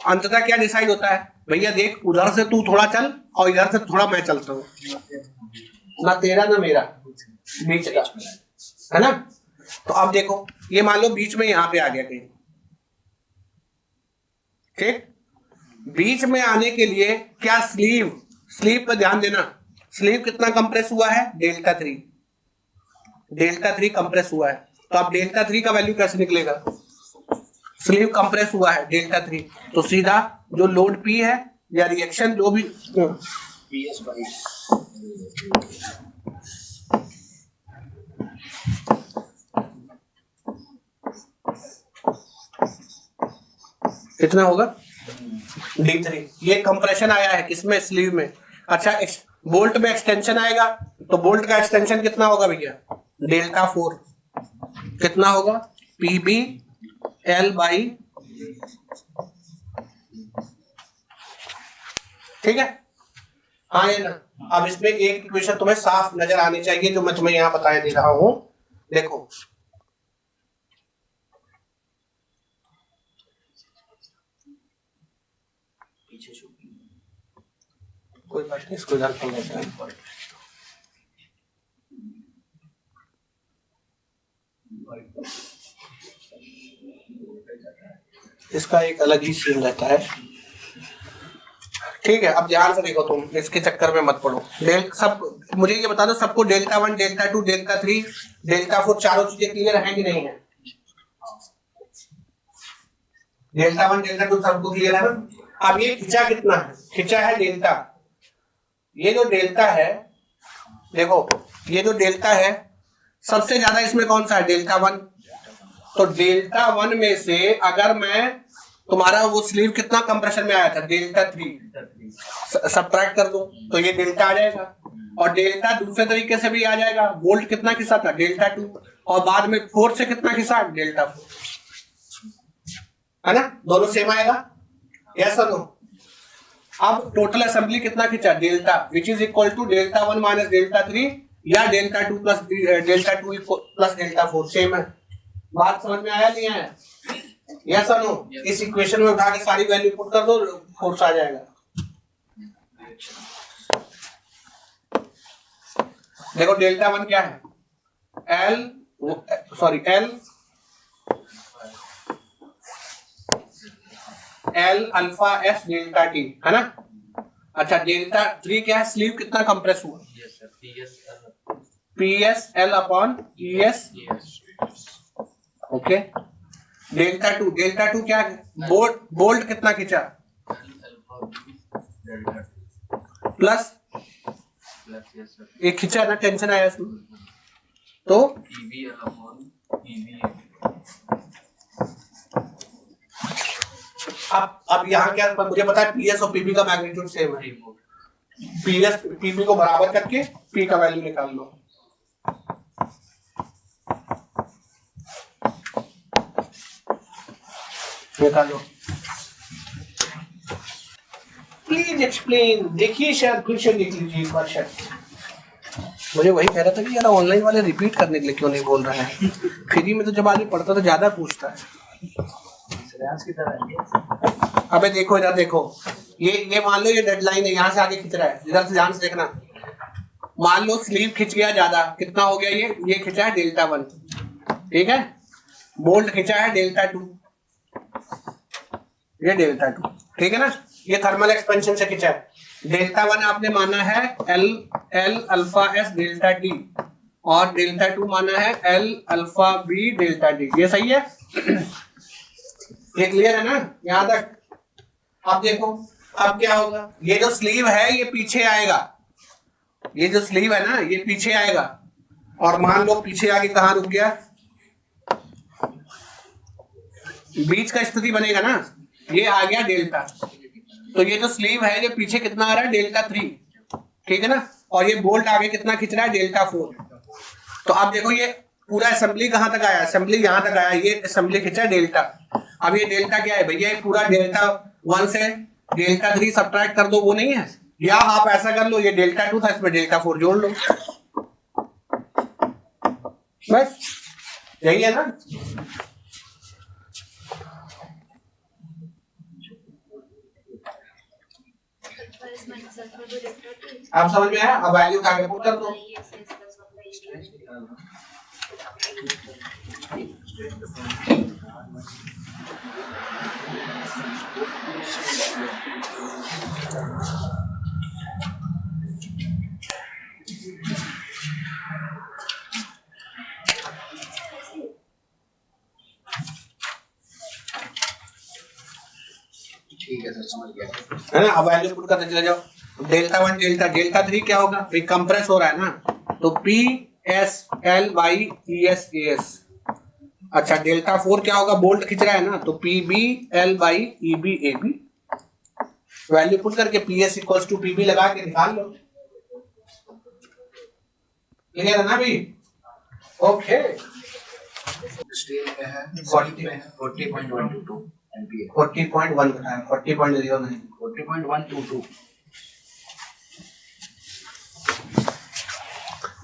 अंततः क्या डिसाइड होता है, भैया देख उधर से तू थोड़ा चल और इधर से थोड़ा मैं चलता हूँ, ना तेरा ना मेरा, बीच का, है ना। तो अब देखो ये मान लो बीच में यहां पे आ गया कहीं, ठीक। बीच में आने के लिए क्या स्लीव पर ध्यान देना, स्लीव कितना कंप्रेस हुआ है, डेल्टा थ्री कंप्रेस हुआ है। तो अब डेल्टा थ्री का वैल्यू कैसे निकलेगा, स्लीव कंप्रेस हुआ है डेल्टा थ्री, तो सीधा जो लोड पी है या रिएक्शन जो भी PS 22 कितना होगा D3। ये कंप्रेशन आया है किसमें, स्लीव में। अच्छा बोल्ट में एक्सटेंशन आएगा, तो बोल्ट का एक्सटेंशन कितना होगा भैया, डेल्टा 4 कितना होगा, PB L बाई, ठीक है। हाँ ये ना, अब इसमें एक इक्वेशन तुम्हें साफ नजर आनी चाहिए जो मैं तुम्हें यहाँ बताया दे रहा हूं। देखो पीछे छुप कोई बात नहीं, इसको इधर कर लेते हैं। इसका एक अलग ही सीन रहता है, ठीक है। अब ध्यान से देखो, तुम इसके चक्कर में मत पड़ो। सब मुझे ये बता दो, सबको डेल्टा 1, डेल्टा 2, डेल्टा 3, डेल्टा 4 चारों चीजें क्लियर है कि नहीं है? डेल्टा 1 डेल्टा 2 सबको क्लियर है ना। अब ये खिंचा कितना है, खिंचा है डेल्टा। ये जो डेल्टा है, देखो ये जो डेल्टा है सबसे ज्यादा इसमें कौन सा है, डेल्टा 1। तो डेल्टा 1 में से अगर मैं तुम्हारा वो स्लीव कितना कंप्रेशन में आया था, डेल्टा 3 सब्ट्रैक्ट कर दूं तो ये डेल्टा आ जाएगा। और डेल्टा दूसरे तरीके से भी आ जाएगा, बोल्ट कितना खिंचा था, डेल्टा 2, और बाद में 4 से कितना खिंचा, डेल्टा 4, है ना, दोनों सेम आएगा, यस और नो। अब टोटल असेंबली कितना खिंचा, delta, which is equal to delta 1 minus delta 3 या delta 2 plus delta 2 plus delta 4, same है। बात समझ में आया नहीं आया, यस और नो। इस इक्वेशन में उठा के सारी वैल्यू पुट कर दो, फोर्स आ जाएगा। देखो डेल्टा 1 क्या है, L alpha S delta T, है ना। अच्छा डेल्टा 3 क्या है, स्लीव कितना कंप्रेस हुआ, PS L upon ES, okay. Delta 2 क्या है, बोल्ट कितना खींचा, प्लस एक खींचा ना, टेंशन आया इसमें, तो अब यहाँ क्या, मुझे पता है PS और PB का मैग्नीट्यूड सेम है, PS PB को बराबर करके P का वैल्यू निकाल लो। निकालो प्लीज एक्सप्लेन। देखिए शायद फिर से लिख लीजिए एक बार शायद। मुझे वही कह रहा था कि यार ऑनलाइन वाले रिपीट करने के लिए क्यों नहीं बोल रहे हैं। फ्री में तो जब आदमी पढ़ता तो ज्यादा पूछता है। की तरह अबे देखो इधर देखो, ये मान लो ये डेडलाइन है, यहाँ से आगे खिंच रहा है, इधर से ध्यान से देखना। मान लो स्लीव खिंच गया ज्यादा, कितना हो गया, ये खिंचा है डेल्टा 1, ठीक है। बोल्ट खिंचा है डेल्टा 2, ये डेल्टा 2, ठीक है ना। ये थर्मल एक्सपेंशन से खिंचा है। डेल्टा 1 आपने माना है L alpha S delta T, और डेल्टा 2 माना है L alpha B delta D। ये सही है, ये क्लियर है ना यहाँ तक। अब देखो अब क्या होगा, ये जो स्लीव है ये पीछे आएगा, ये जो स्लीव है ना ये पीछे आएगा, और मान लो पीछे आगे कहाँ रुक गया, बीच का स्थिति बनेगा ना, ये आ गया डेल्टा। तो ये जो स्लीव है ये पीछे कितना आ रहा है, डेल्टा 3, ठीक है ना। और ये बोल्ट आगे कितना खींच रहा है, डेल्टा 4। तो अब देखो ये पूरा असेंबली कहाँ तक आया, असेंबली यहाँ तक आया, ये असेंबली खींचा डेल्टा। अब ये डेल्टा क्या है भैया, ये पूरा डेल्टा 1 से डेल्टा 3 सब्ट्रैक्ट कर दो, वो नहीं है। या आप ऐसा कर लो, ये डेल्टा 2 था, इसमें डेल्टा 4 जोड़ लो, बस यही है ना। आप समझ में आया, अब वैल्यू उठा के पुट कर दो। ठीक है सर, समझ गया। है ना। अब वैल्यू पुट करते चले जाओ। डेल्टा 1 डेल्टा डेल्टा 3 क्या होगा, भाई कंप्रेस हो रहा है ना, तो P S L by E S A S. अच्छा डेल्टा 4 क्या होगा, बोल्ट खिंच रहा है ना, तो P B L by E B A B. Value put करके P S equals to P B लगा के निकाल लो। क्लियर है ना भाई? ओके। स्टील पे है 40 में है 40.122 एमपीए 40.1 बताया, 40.0 नहीं। 40.122।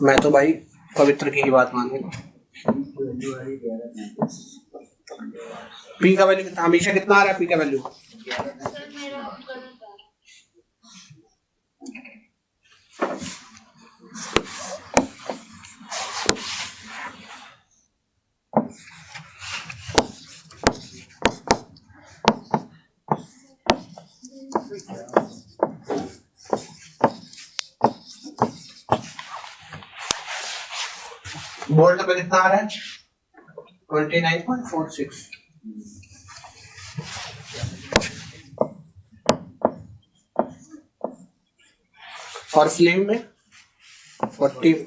मैं तो भाई पवित्र की ही बात मानूंगा। पी का वैल्यू कितना, हमेशा कितना आ रहा है पी का वैल्यू? सर मेरा गलत आ बोल्ट पे कितना आ रहा है? 29.46। और स्लीव में 40।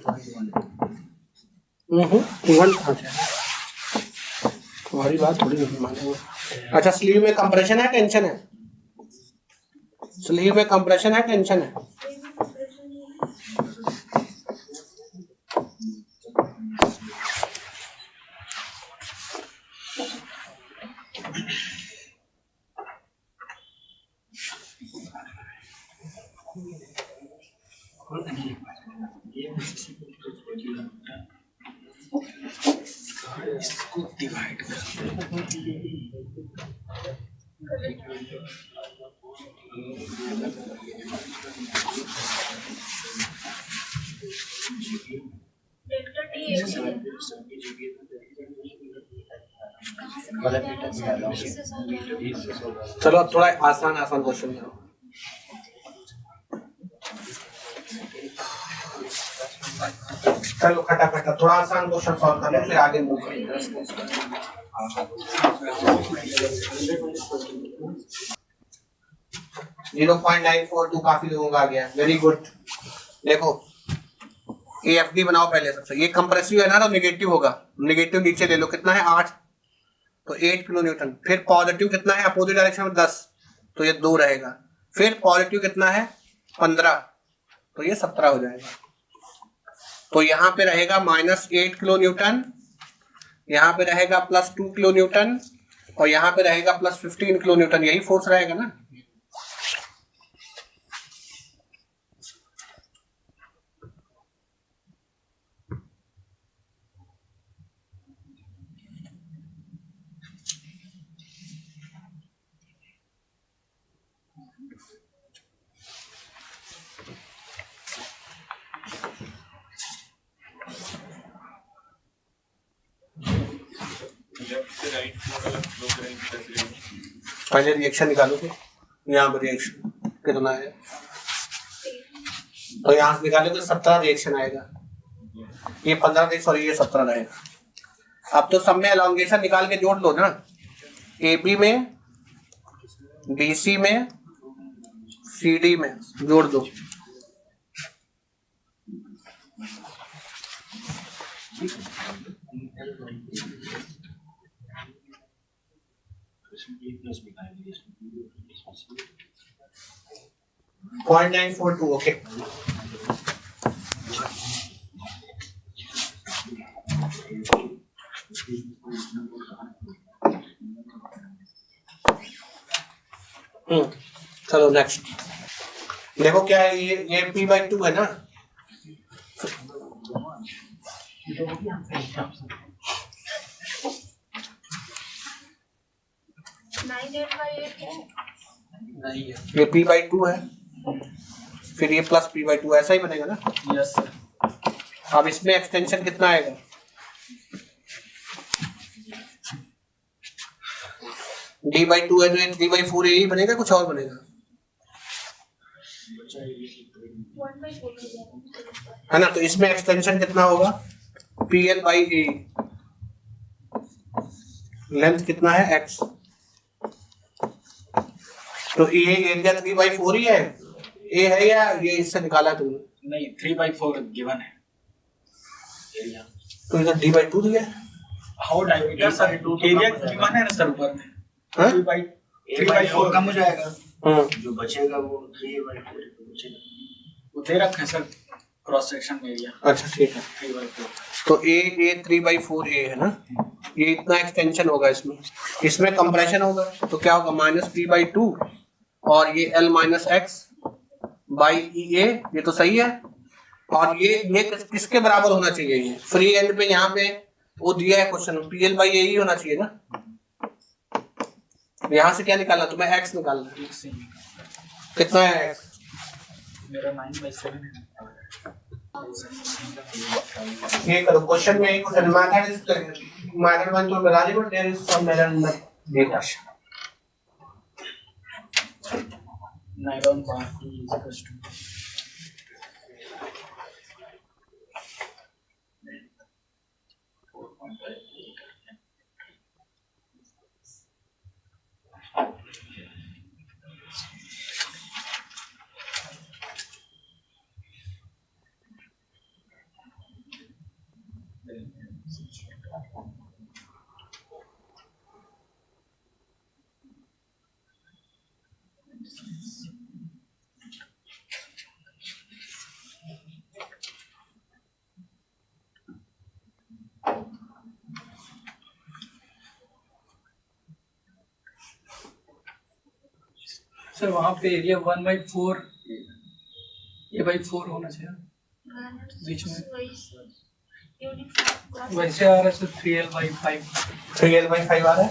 इवन तुम्हारी बात थोड़ी नहीं मानेंगे। अच्छा स्लीव में कंप्रेशन है टेंशन है? स्लीव में कंप्रेशन है टेंशन है? इसको डिवाइड डेल्टा टी एक ही है ना? कहाँ से कहाँ जाना है सर? 20 से 100 जाना है। चलो अब थोड़ा आसान आसान क्वेश्चन करो। चलो खटाखट थोड़ा आसान क्वेश्चन सॉल्व कर लो, फिर आगे मूव करेंगे। 0.942 काफी लोगों का आ गया, वेरी गुड। देखो AFD बनाओ पहले सबसे। ये कंप्रेसिव है ना, तो नेगेटिव होगा, नेगेटिव नीचे ले लो, कितना है 8, तो 8 किलो न्यूटन। फिर पॉजिटिव कितना है अपोजिट डायरेक्शन में 10, तो ये 2 रहेगा। फिर पॉजिटिव कितना है 15, तो ये 17 हो जाएगा। तो यहाँ पे रहेगा -8 किलो न्यूटन, यहाँ पे रहेगा +2 किलो न्यूटन, और यहाँ पे रहेगा +15 किलो न्यूटन। यही फोर्स रहेगा ना। पहले रिएक्शन निकालो, तो यहाँ पर रिएक्शन कितना है, तो यहाँ से निकाले तो 17 रिएक्शन आएगा। ये 15 नहीं, सॉरी ये 17 रहेगा। अब तो सब में एलोंगेशन निकाल के जोड़ लो ना, AB में, BC में, CD में जोड़ दो। .942 ओके। चलो नेक्स्ट देखो क्या है, ये P/2 है ना, ये P/2 है, फिर ये +P/2 ऐसा ही बनेगा ना। Yes sir. अब इसमें एक्सटेंशन कितना आएगा, D/2 है तो ये D/4 यही बनेगा, कुछ और बनेगा, 1/4 है ना। तो इसमें एक्सटेंशन कितना होगा, PL/A, लेंथ कितना है x, तो ये एरिया 3/4 ही है, ए है या ये इससे निकाला तुमने? नहीं 3/4 गिवन है एरिया। तो इधर d/2 दिया है। How diameter sir area given है ना सर ऊपर में। हाँ? 3/4 कम हो जाएगा, हम्म, जो बचेगा वो 3/4 बचेगा, वो दे रखा है सर क्रॉस सेक्शन में एरिया अच्छा ठीक है। 3/4। तो ए 3/4 ए है ना, ये इतना एक्सटेंशन होगा इसमें, इसमें कंप्रेशन होगा तो क्या होगा -p/2 और ये L-x/EA, ये तो सही है। और ये किसके बराबर होना चाहिए? ये फ्री एंड पे यहाँ पे वो दिया है क्वेश्चन, PL/A ही होना चाहिए ना। यहाँ से क्या निकालना तुम्हें? x निकालना है। कितना है x? मेरा 9/7 है। ये करो क्वेश्चन में, एक क्वेश्चन मैथड 1 तो मिला दी, but there is some error in the data. Nylon bar is equals to sir वहाँ पे एरिया 1/4 A/4 होना चाहिए बीच में, वैसे आ रहा है सर 3L/5। 3L/5 आ रहा है।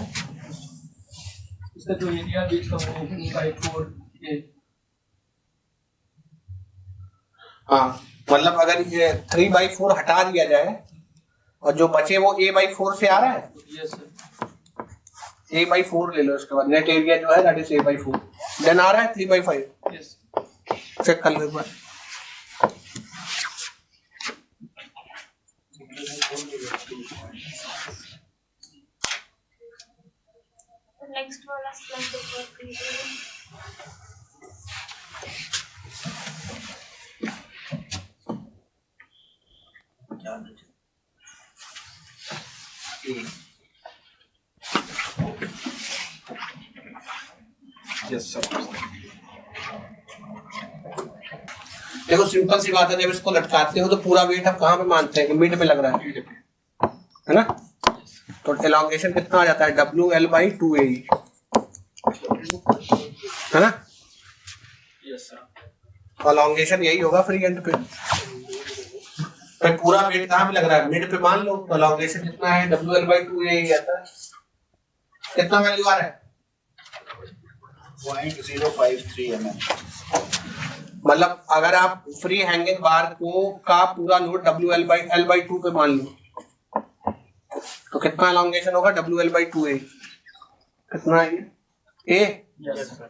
इसका जो एरिया बीच का वो 2/4 A। हाँ, मतलब अगर ये 3/4 हटा दिया जाए और जो बचे वो A/4 से आ रहा है, यस सर। A/4 ले लो, उसके बाद नेट एरिया जो है दैट इज A/4, देन आ रहा है 3/5। यस चेक कर लो एक बार। नेक्स्ट वाला स्लाइड ऊपर कीजिए। Yes sir. देखो सिंपल सी बात है, जब इसको लटकाते हो तो पूरा वेट आप कहाँ पे मानते हैं कि मिड पे लग रहा है ना। तो एलोंगेशन कितना आ जाता है? WL/2AE, है ना। Yes sir. तो एलोंगेशन यही होगा फ्री एंड पे। तो पूरा वेट कहाँ पे लग रहा है? मिड पे मान लो। तो एलोंगेशन कितना है? WL/2AE आता है। कितना वैल्यू आ रहा है? 0.053 mm। मतलब अगर आप फ्री हैंगिंग बार को का पूरा लोड WL/L/2 पे मान लो तो कितना एलोंगेशन होगा? WL/2A कितना है ये? A। Yes sir.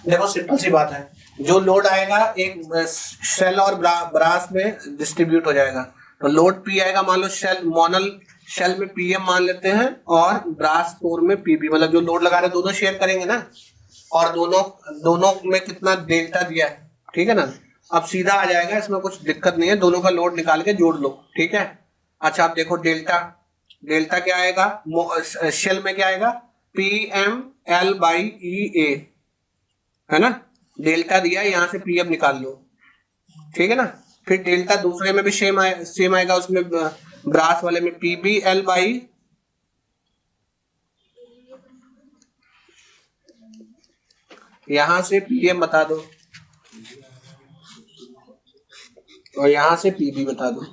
देखो सिंपल सी बात है, जो लोड आएगा एक शेल और ब्रास में डिस्ट्रीब्यूट हो जाएगा। तो लोड P आएगा, मान लो शेल मोनल शेल में PM मान लेते हैं और ब्रास कोर में PB, मतलब जो लोड लगा रहे दोनों शेयर करेंगे ना, और दोनों में कितना डेल्टा दिया है, ठीक है ना। अब सीधा आ जाएगा, इसमें कुछ दिक्कत नहीं है, दोनों का लोड निकाल के जोड़ लो, ठीक है। अच्छा आप देखो डेल्टा क्या आएगा? शेल में क्या आएगा? PML/EA, है ना। डेल्टा दिया है, यहाँ से PM निकाल लो, ठीक है ना। फिर डेल्टा दूसरे में भी सेम आएगा, उसमें ब्रास वाले में PBL बाई यहां से PM बता दो और यहां से PB बता दो।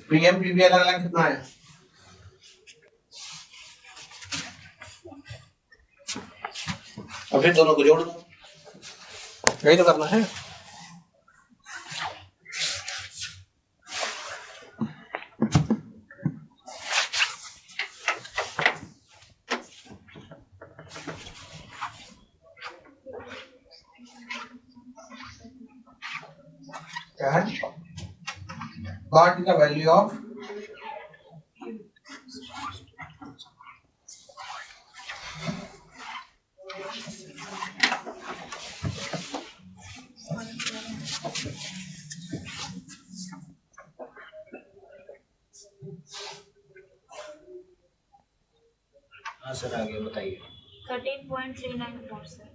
PM PB अलग अलग कितना है? और फिर दोनों को जोड़ दो, यही तो करना है। and what is the value of हाँ सर आगे बताइए 13.394 सर।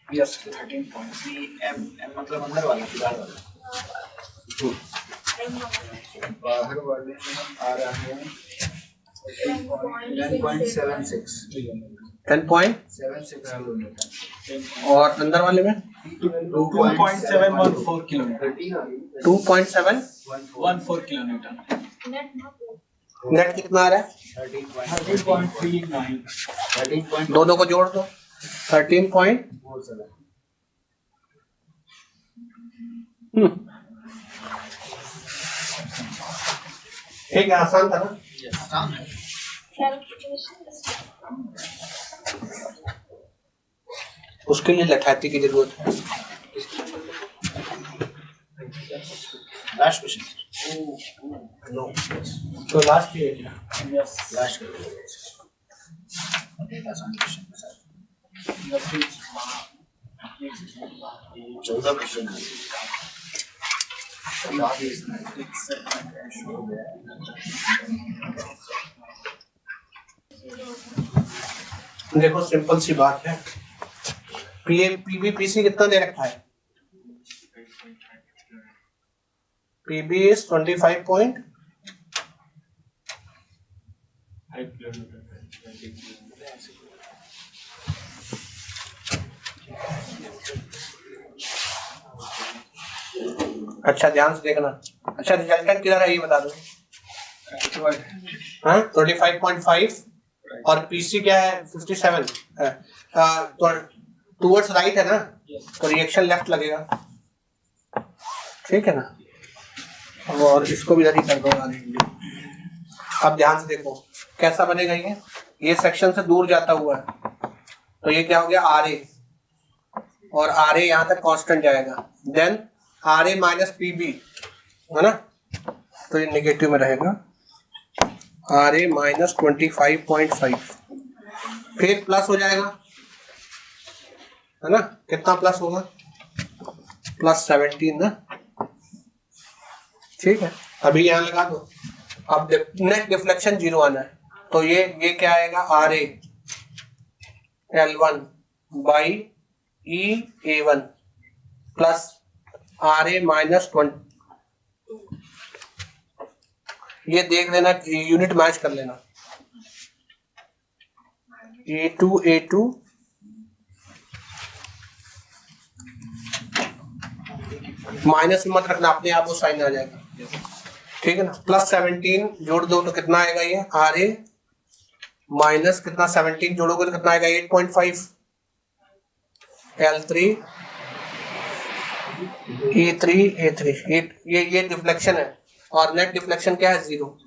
यस 13.3 एम मतलब अंदर वाला फिलहाल वाला बाहर वाले में आ रहा है 10.76 10.76 किलोमीटर और अंदर वाले में 2.714 किलोमीटर 2.714 किलोमीटर नेट कितना आ रहा है? 13.39 दोनों को जोड़ दो 13 point ठीक है, आसान था ना? उसके लिए लठाती की जरूरत है। लास्ट क्वेश्चन नो तो लास्ट ये क्या? लास्ट आसान क्वेश्चन सर 14 क्वेश्चन देखो सिंपल सी बात है, पीबीपीसी कितना दे रखा है? पीबी इज 25 point अच्छा ध्यान से देखना। अच्छा रिजल्टेंट किधर है ये बता दो। हाँ 25.5 और पीसी क्या है 57 तो टूवर्ड्स राइट है ना, तो रिएक्शन लेफ्ट लगेगा, ठीक है ना। और इसको भी इधर ही कर दो। अब ध्यान से देखो कैसा बनेगा ये सेक्शन से दूर जाता हुआ है, तो ये क्या हो गया आर ए, और आर ए यहाँ तक कांस्टेंट जाएगा, then R A minus PB है ना, तो ये नेगेटिव में रहेगा आर ए माइनस 25.5, फिर प्लस हो जाएगा है ना, कितना प्लस होगा प्लस 17 ना, ठीक है। अभी यहाँ लगा दो, अब नेट डिफ्लेक्शन 0 आना है, तो ये क्या आएगा आर ए L1 बाई E A1 plus R A minus 20, ये देख लेना यूनिट मैच कर लेना, A2 माइनस में मत रखना, अपने आप वो साइन आ जाएगा, ठीक है ना। प्लस 17 जोड़ दो तो कितना आएगा ये आर ए माइनस कितना 17 जोड़ोगे तो कितना आएगा 8.5 L3 A3 ये डिफ्लेक्शन है, और नेट डिफ्लेक्शन क्या है 0।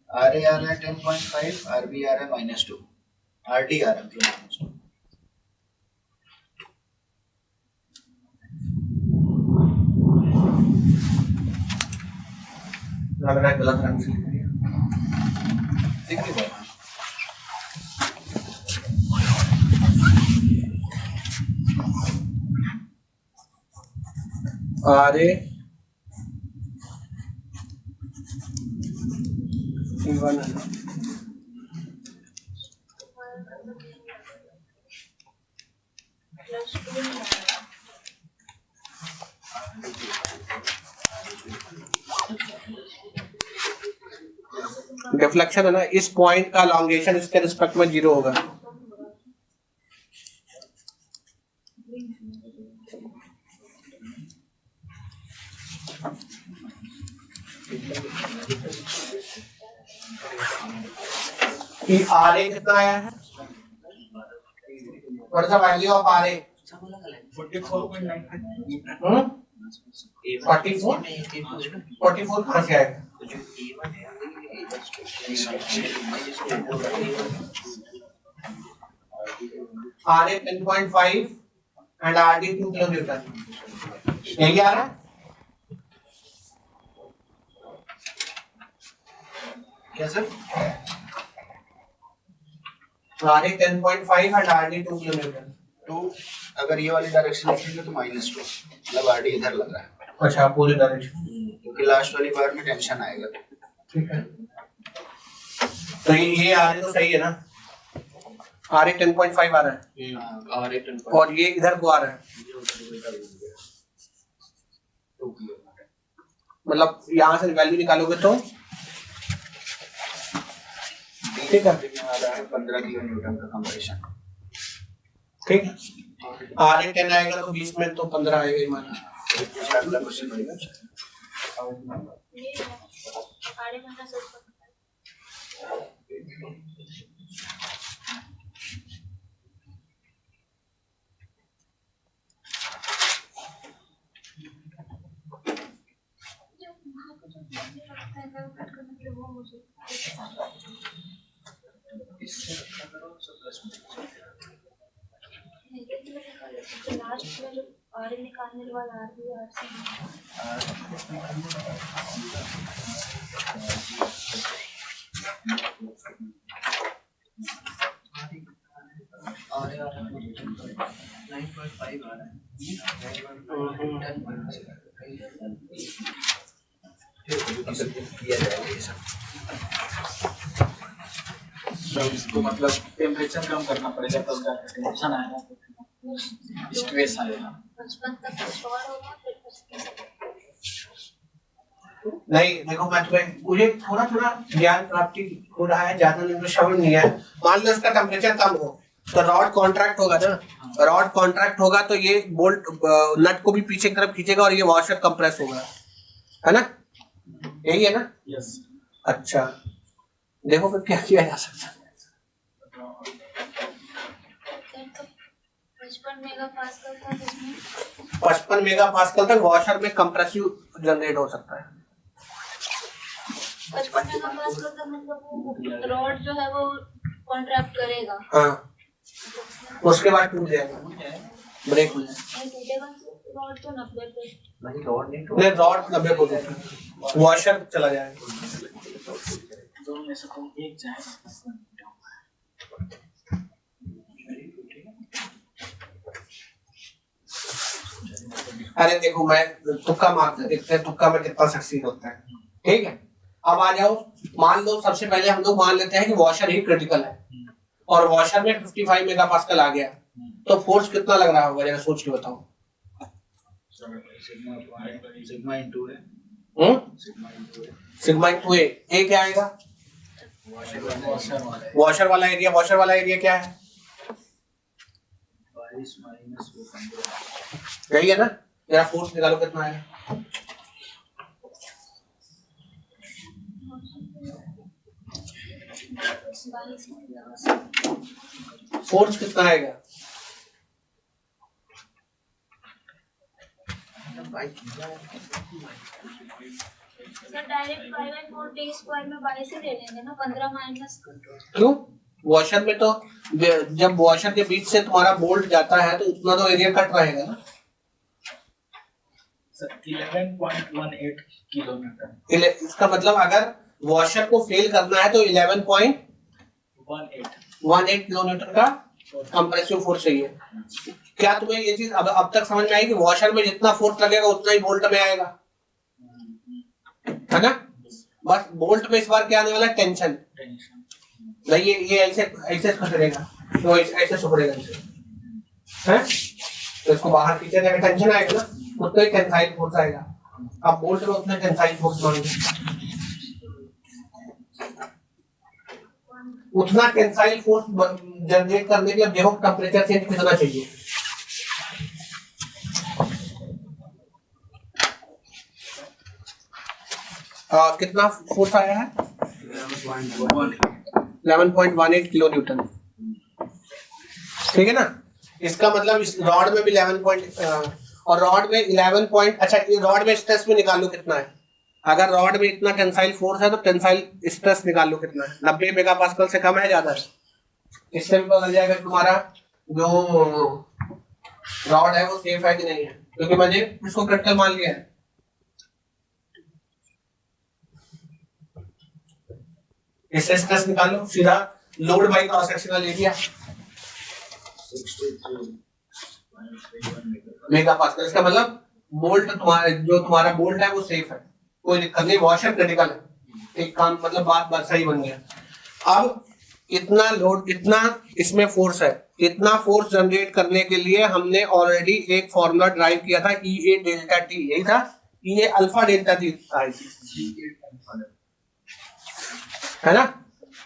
आर ए आ रहा है 10.5, आर बी आ रहा है -2, आर डी आ रहा है -2। लग रहा है गलत रंग से दिख रही है आर ए E1 डिफ्लेक्शन है ना, इस पॉइंट का लॉन्गेशन इसके रिस्पेक्ट में 0 होगा। कि RA कितना आया है, what is the value of RA? 44.95 44 कहाँ से आएगा? RA 10.5 and RD 2 किलोमीटर, यही आ रहा है? क्या sir? RA 10.5 and RD 2 kilometre. तो अगर ये वाली डायरेक्शन लिखेंगे तो -2, मतलब RD इधर लग रहा है। अच्छा, पूरी डायरेक्शन, क्योंकि लास्ट वाली बार में टेंशन आएगा। ठीक है। तो ये RA तो सही है ना? RA 10.5 आ रहा है RA 10.5 और ये इधर को आ रहा है, मतलब यहाँ से वैल्यू निकालोगे तो ठीक है, 15 किलो न्यूटन का कंप्रेशन। ठीक है। RA 10 आएगा तो 20 में तो 15 आएगा ही माना। अगला क्वेश्चन बढ़ेगा। ये आड़े घंटा सब वो मुझे लास्ट में जो आड़े निकालने वाला RB RC इसको मतलब टेम्परेचर कम करना पड़ेगा तब जाकर टेंशन आएगा, स्ट्रेस आएगा। 55 तक कुछ और होगा फिर 55 नहीं, देखो मैं तुम्हें मुझे थोड़ा थोड़ा ज्ञान प्राप्ति हो रहा है, ज्यादा नहीं समझ नहीं है। मान लो इसका टेम्परेचर कम हो तो रॉड कॉन्ट्रैक्ट होगा ना, रॉड कॉन्ट्रैक्ट होगा तो ये बोल्ट नट को भी पीछे की तरफ खींचेगा और ये वॉशर कंप्रेस होगा, है ना? यही है ना? यस। अच्छा, देखो फिर क्या किया जा सकता है। 55 मेगापास्कल था जिसमें 55 मेगापास्कल तक वॉशर में कंप्रेसिव जनरेट हो सकता है। 55 मेगापास्कल तक मतलब वो रॉड जो है वो कॉन्ट्रैक्ट करेगा। हाँ, उसके बाद टूट जाएगा, ब्रेक हो जाएगा। नहीं टूटेगा रॉड तो 90 पे। नहीं, रॉड 90 हो जाएगा, वॉशर चला जाएगा। दोनों में से कोई एक जाएगा। अरे देखो, मैं तुक्का मारते देखते हैं तुक्का में कितना सक्सीड होता है। ठीक है, अब आ जाओ, मान लो सबसे पहले हम लोग मान लेते हैं कि वॉशर ही क्रिटिकल है और वॉशर में 55 मेगापास्कल आ गया, तो फोर्स कितना लग रहा होगा, जरा सोच के बताओ। सिग्मा इनटू है, सिग्मा इनटू ए। ए क्या आएगा? वॉशर वाला एरिया। वॉशर वाला एरिया क्या है? 22 माइनस 15। यही है ना? जरा फोर्स निकालो कितना आएगा। फोर्स कितना आएगा? सर डायरेक्ट 5/4 स्क्वायर में 22 ही ले लेंगे ना, 15 माइनस। क्यों? वॉशर में तो जब वॉशर के बीच से तुम्हारा बोल्ट जाता है तो उतना तो एरिया कट रहेगा ना। Sir 11.18 kilometre. इसका मतलब अगर वॉशर को फेल करना है तो 11.18 किलोमीटर का कंप्रेसिव फोर्स चाहिए। क्या तुम्हें ये चीज अब तक समझ में आई कि वॉशर में जितना फोर्स लगेगा उतना ही बोल्ट में आएगा, है ना? बस बोल्ट में इस बार क्या आने वाला है? टेंशन। नहीं, ये ऐसे ऐसे खसरेगा तो ऐसे सुखरेगा इसे, हैं? तो इसको बाहर खींचेगा, टेंशन आएगा ना, उतना ही टेंसाइल फोर्स आएगा। अब बोल्ट में उतना टेंसाइल फोर्स मांगे, उतना टेंसाइल फोर्स जनरेट करने के लिए देखो टेम्परेचर चेंज कितना चाहिए। कितना फोर्स आया है? 11.18 किलो न्यूटन। ठीक है ना, इसका मतलब इस रॉड में भी 11 और रॉड में 11 पॉइंट, अच्छा ये रॉड में स्ट्रेस भी निकालो कितना है। अगर रॉड में इतना टेंसाइल फोर्स है तो टेंसाइल स्ट्रेस निकालो कितना है, 90 मेगापास्कल से कम है ज्यादा है। इससे भी पता लग जाएगा तुम्हारा जो रॉड है वो सेफ है कि नहीं है, क्योंकि मैंने इसको क्रिटिकल मान लिया है। इससे स्ट्रेस निकालो, सीधा load by cross sectional area megapascal. इसका मतलब बोल्ट जो तुम्हारा बोल्ट है वो सेफ है, कोई दिक्कत नहीं, वॉशर क्रिटिकल है। एक काम मतलब बात सही बन गया। अब इतना लोड, इतना इसमें फोर्स है, इतना फोर्स जनरेट करने के लिए हमने ऑलरेडी एक फॉर्मूला ड्राइव किया था, ई ए डेल्टा टी, यही था, ई ए अल्फा डेल्टा टी है ना।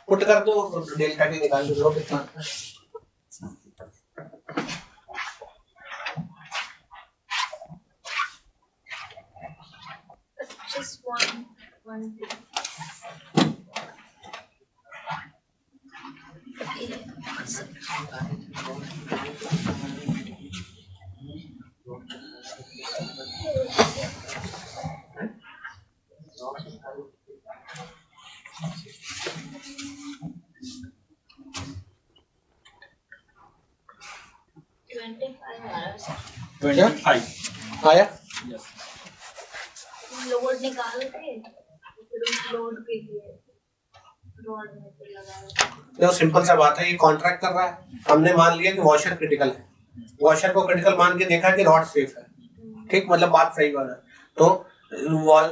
पुट कर दो डेल्टा टी निकाल दो कितना। Just one thing. आया लोड निकाल के फिर उस लोड के लिए रॉड में पे लगाया। तो सिंपल सा बात है, ये कॉन्ट्रैक्ट कर रहा है, हमने मान लिया कि वॉशर क्रिटिकल है, वॉशर को क्रिटिकल मान के देखा कि रॉड सेफ है। ठीक, मतलब बात सही बात है। तो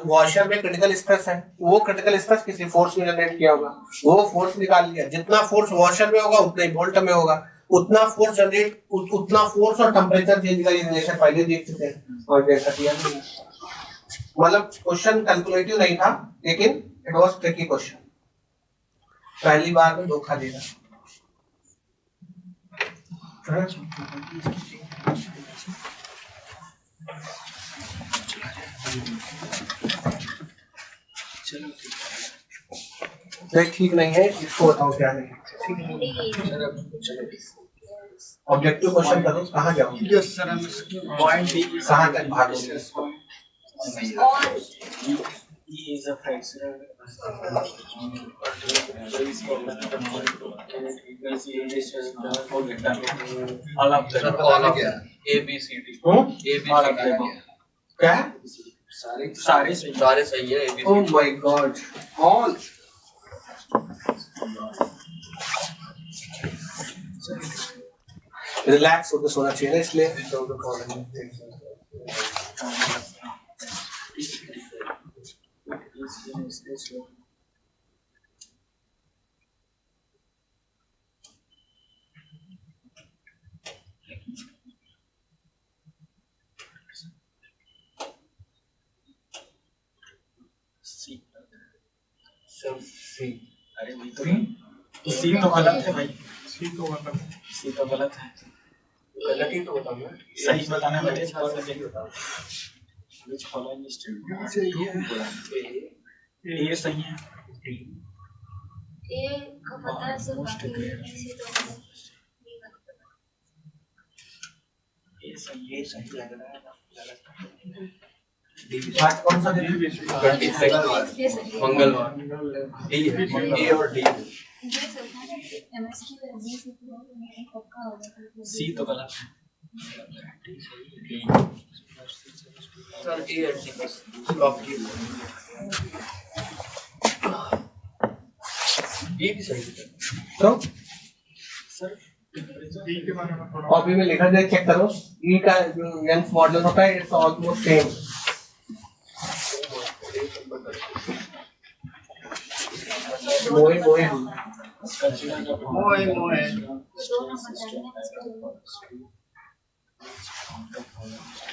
वॉशर में क्रिटिकल स्ट्रेस है, वो क्रिटिकल स्ट्रेस किसी फोर्स में जनरेट किया होगा, वो फोर्स निकाल लिया। जितना फोर्स वॉशर में होगा उतना ही बोल्ट में होगा, उतना फोर्स जनरेट, उतना फोर्स और टेम्परेचर चेंज का रिलेशन पहले देख चुके हैं और जैसा किया। मतलब क्वेश्चन कैलकुलेटिव नहीं था, लेकिन इट वाज ट्रिकी क्वेश्चन, पहली बार में धोखा देना। ठीक नहीं है, इसको बताओ क्या नहीं। ऑब्जेक्टिव क्वेश्चन करो, कहाँ जाओगे? यस सर, हम इसकी पॉइंट बी कहाँ तक भागोगे इसको? E is a fracture. All of them. all of them. A B C D. All of them. क्या? सारे सही है. A B C D. Oh my God! All. Relax होकर सोना चाहिए ना, इसलिए अरे वही तो सी तो गलत है भाई, सी तो गलत है। गलत ही तो बताओ ना, सही बताना पड़ेगा। Which following statement सही है? ये सही है। ये का पता है सिर्फ बाकी किसी तो ये सही लग रहा है। आज कौन सा दिन? मंगलवार। ए और डी। सी तो गलत है। सर ए और डी बस लॉक किए। ये भी सही है। तो सर कॉपी में लिखा जाए, चेक करो। ई का जो यंग्स मॉडल होता है, इट्स ऑलमोस्ट सेम। मोए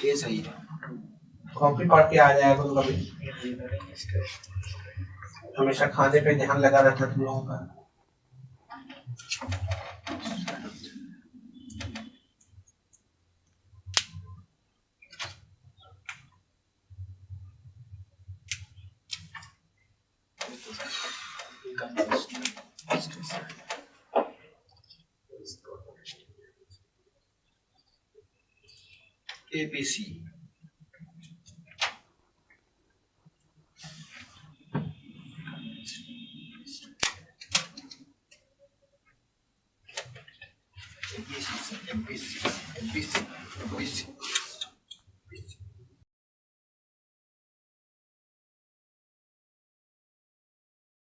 ये सही है। कॉपी पढ़ के आ जाएगा तो कभी। हमेशा खाने पे ध्यान लगा रहता है तुम लोगों का। ABC ABC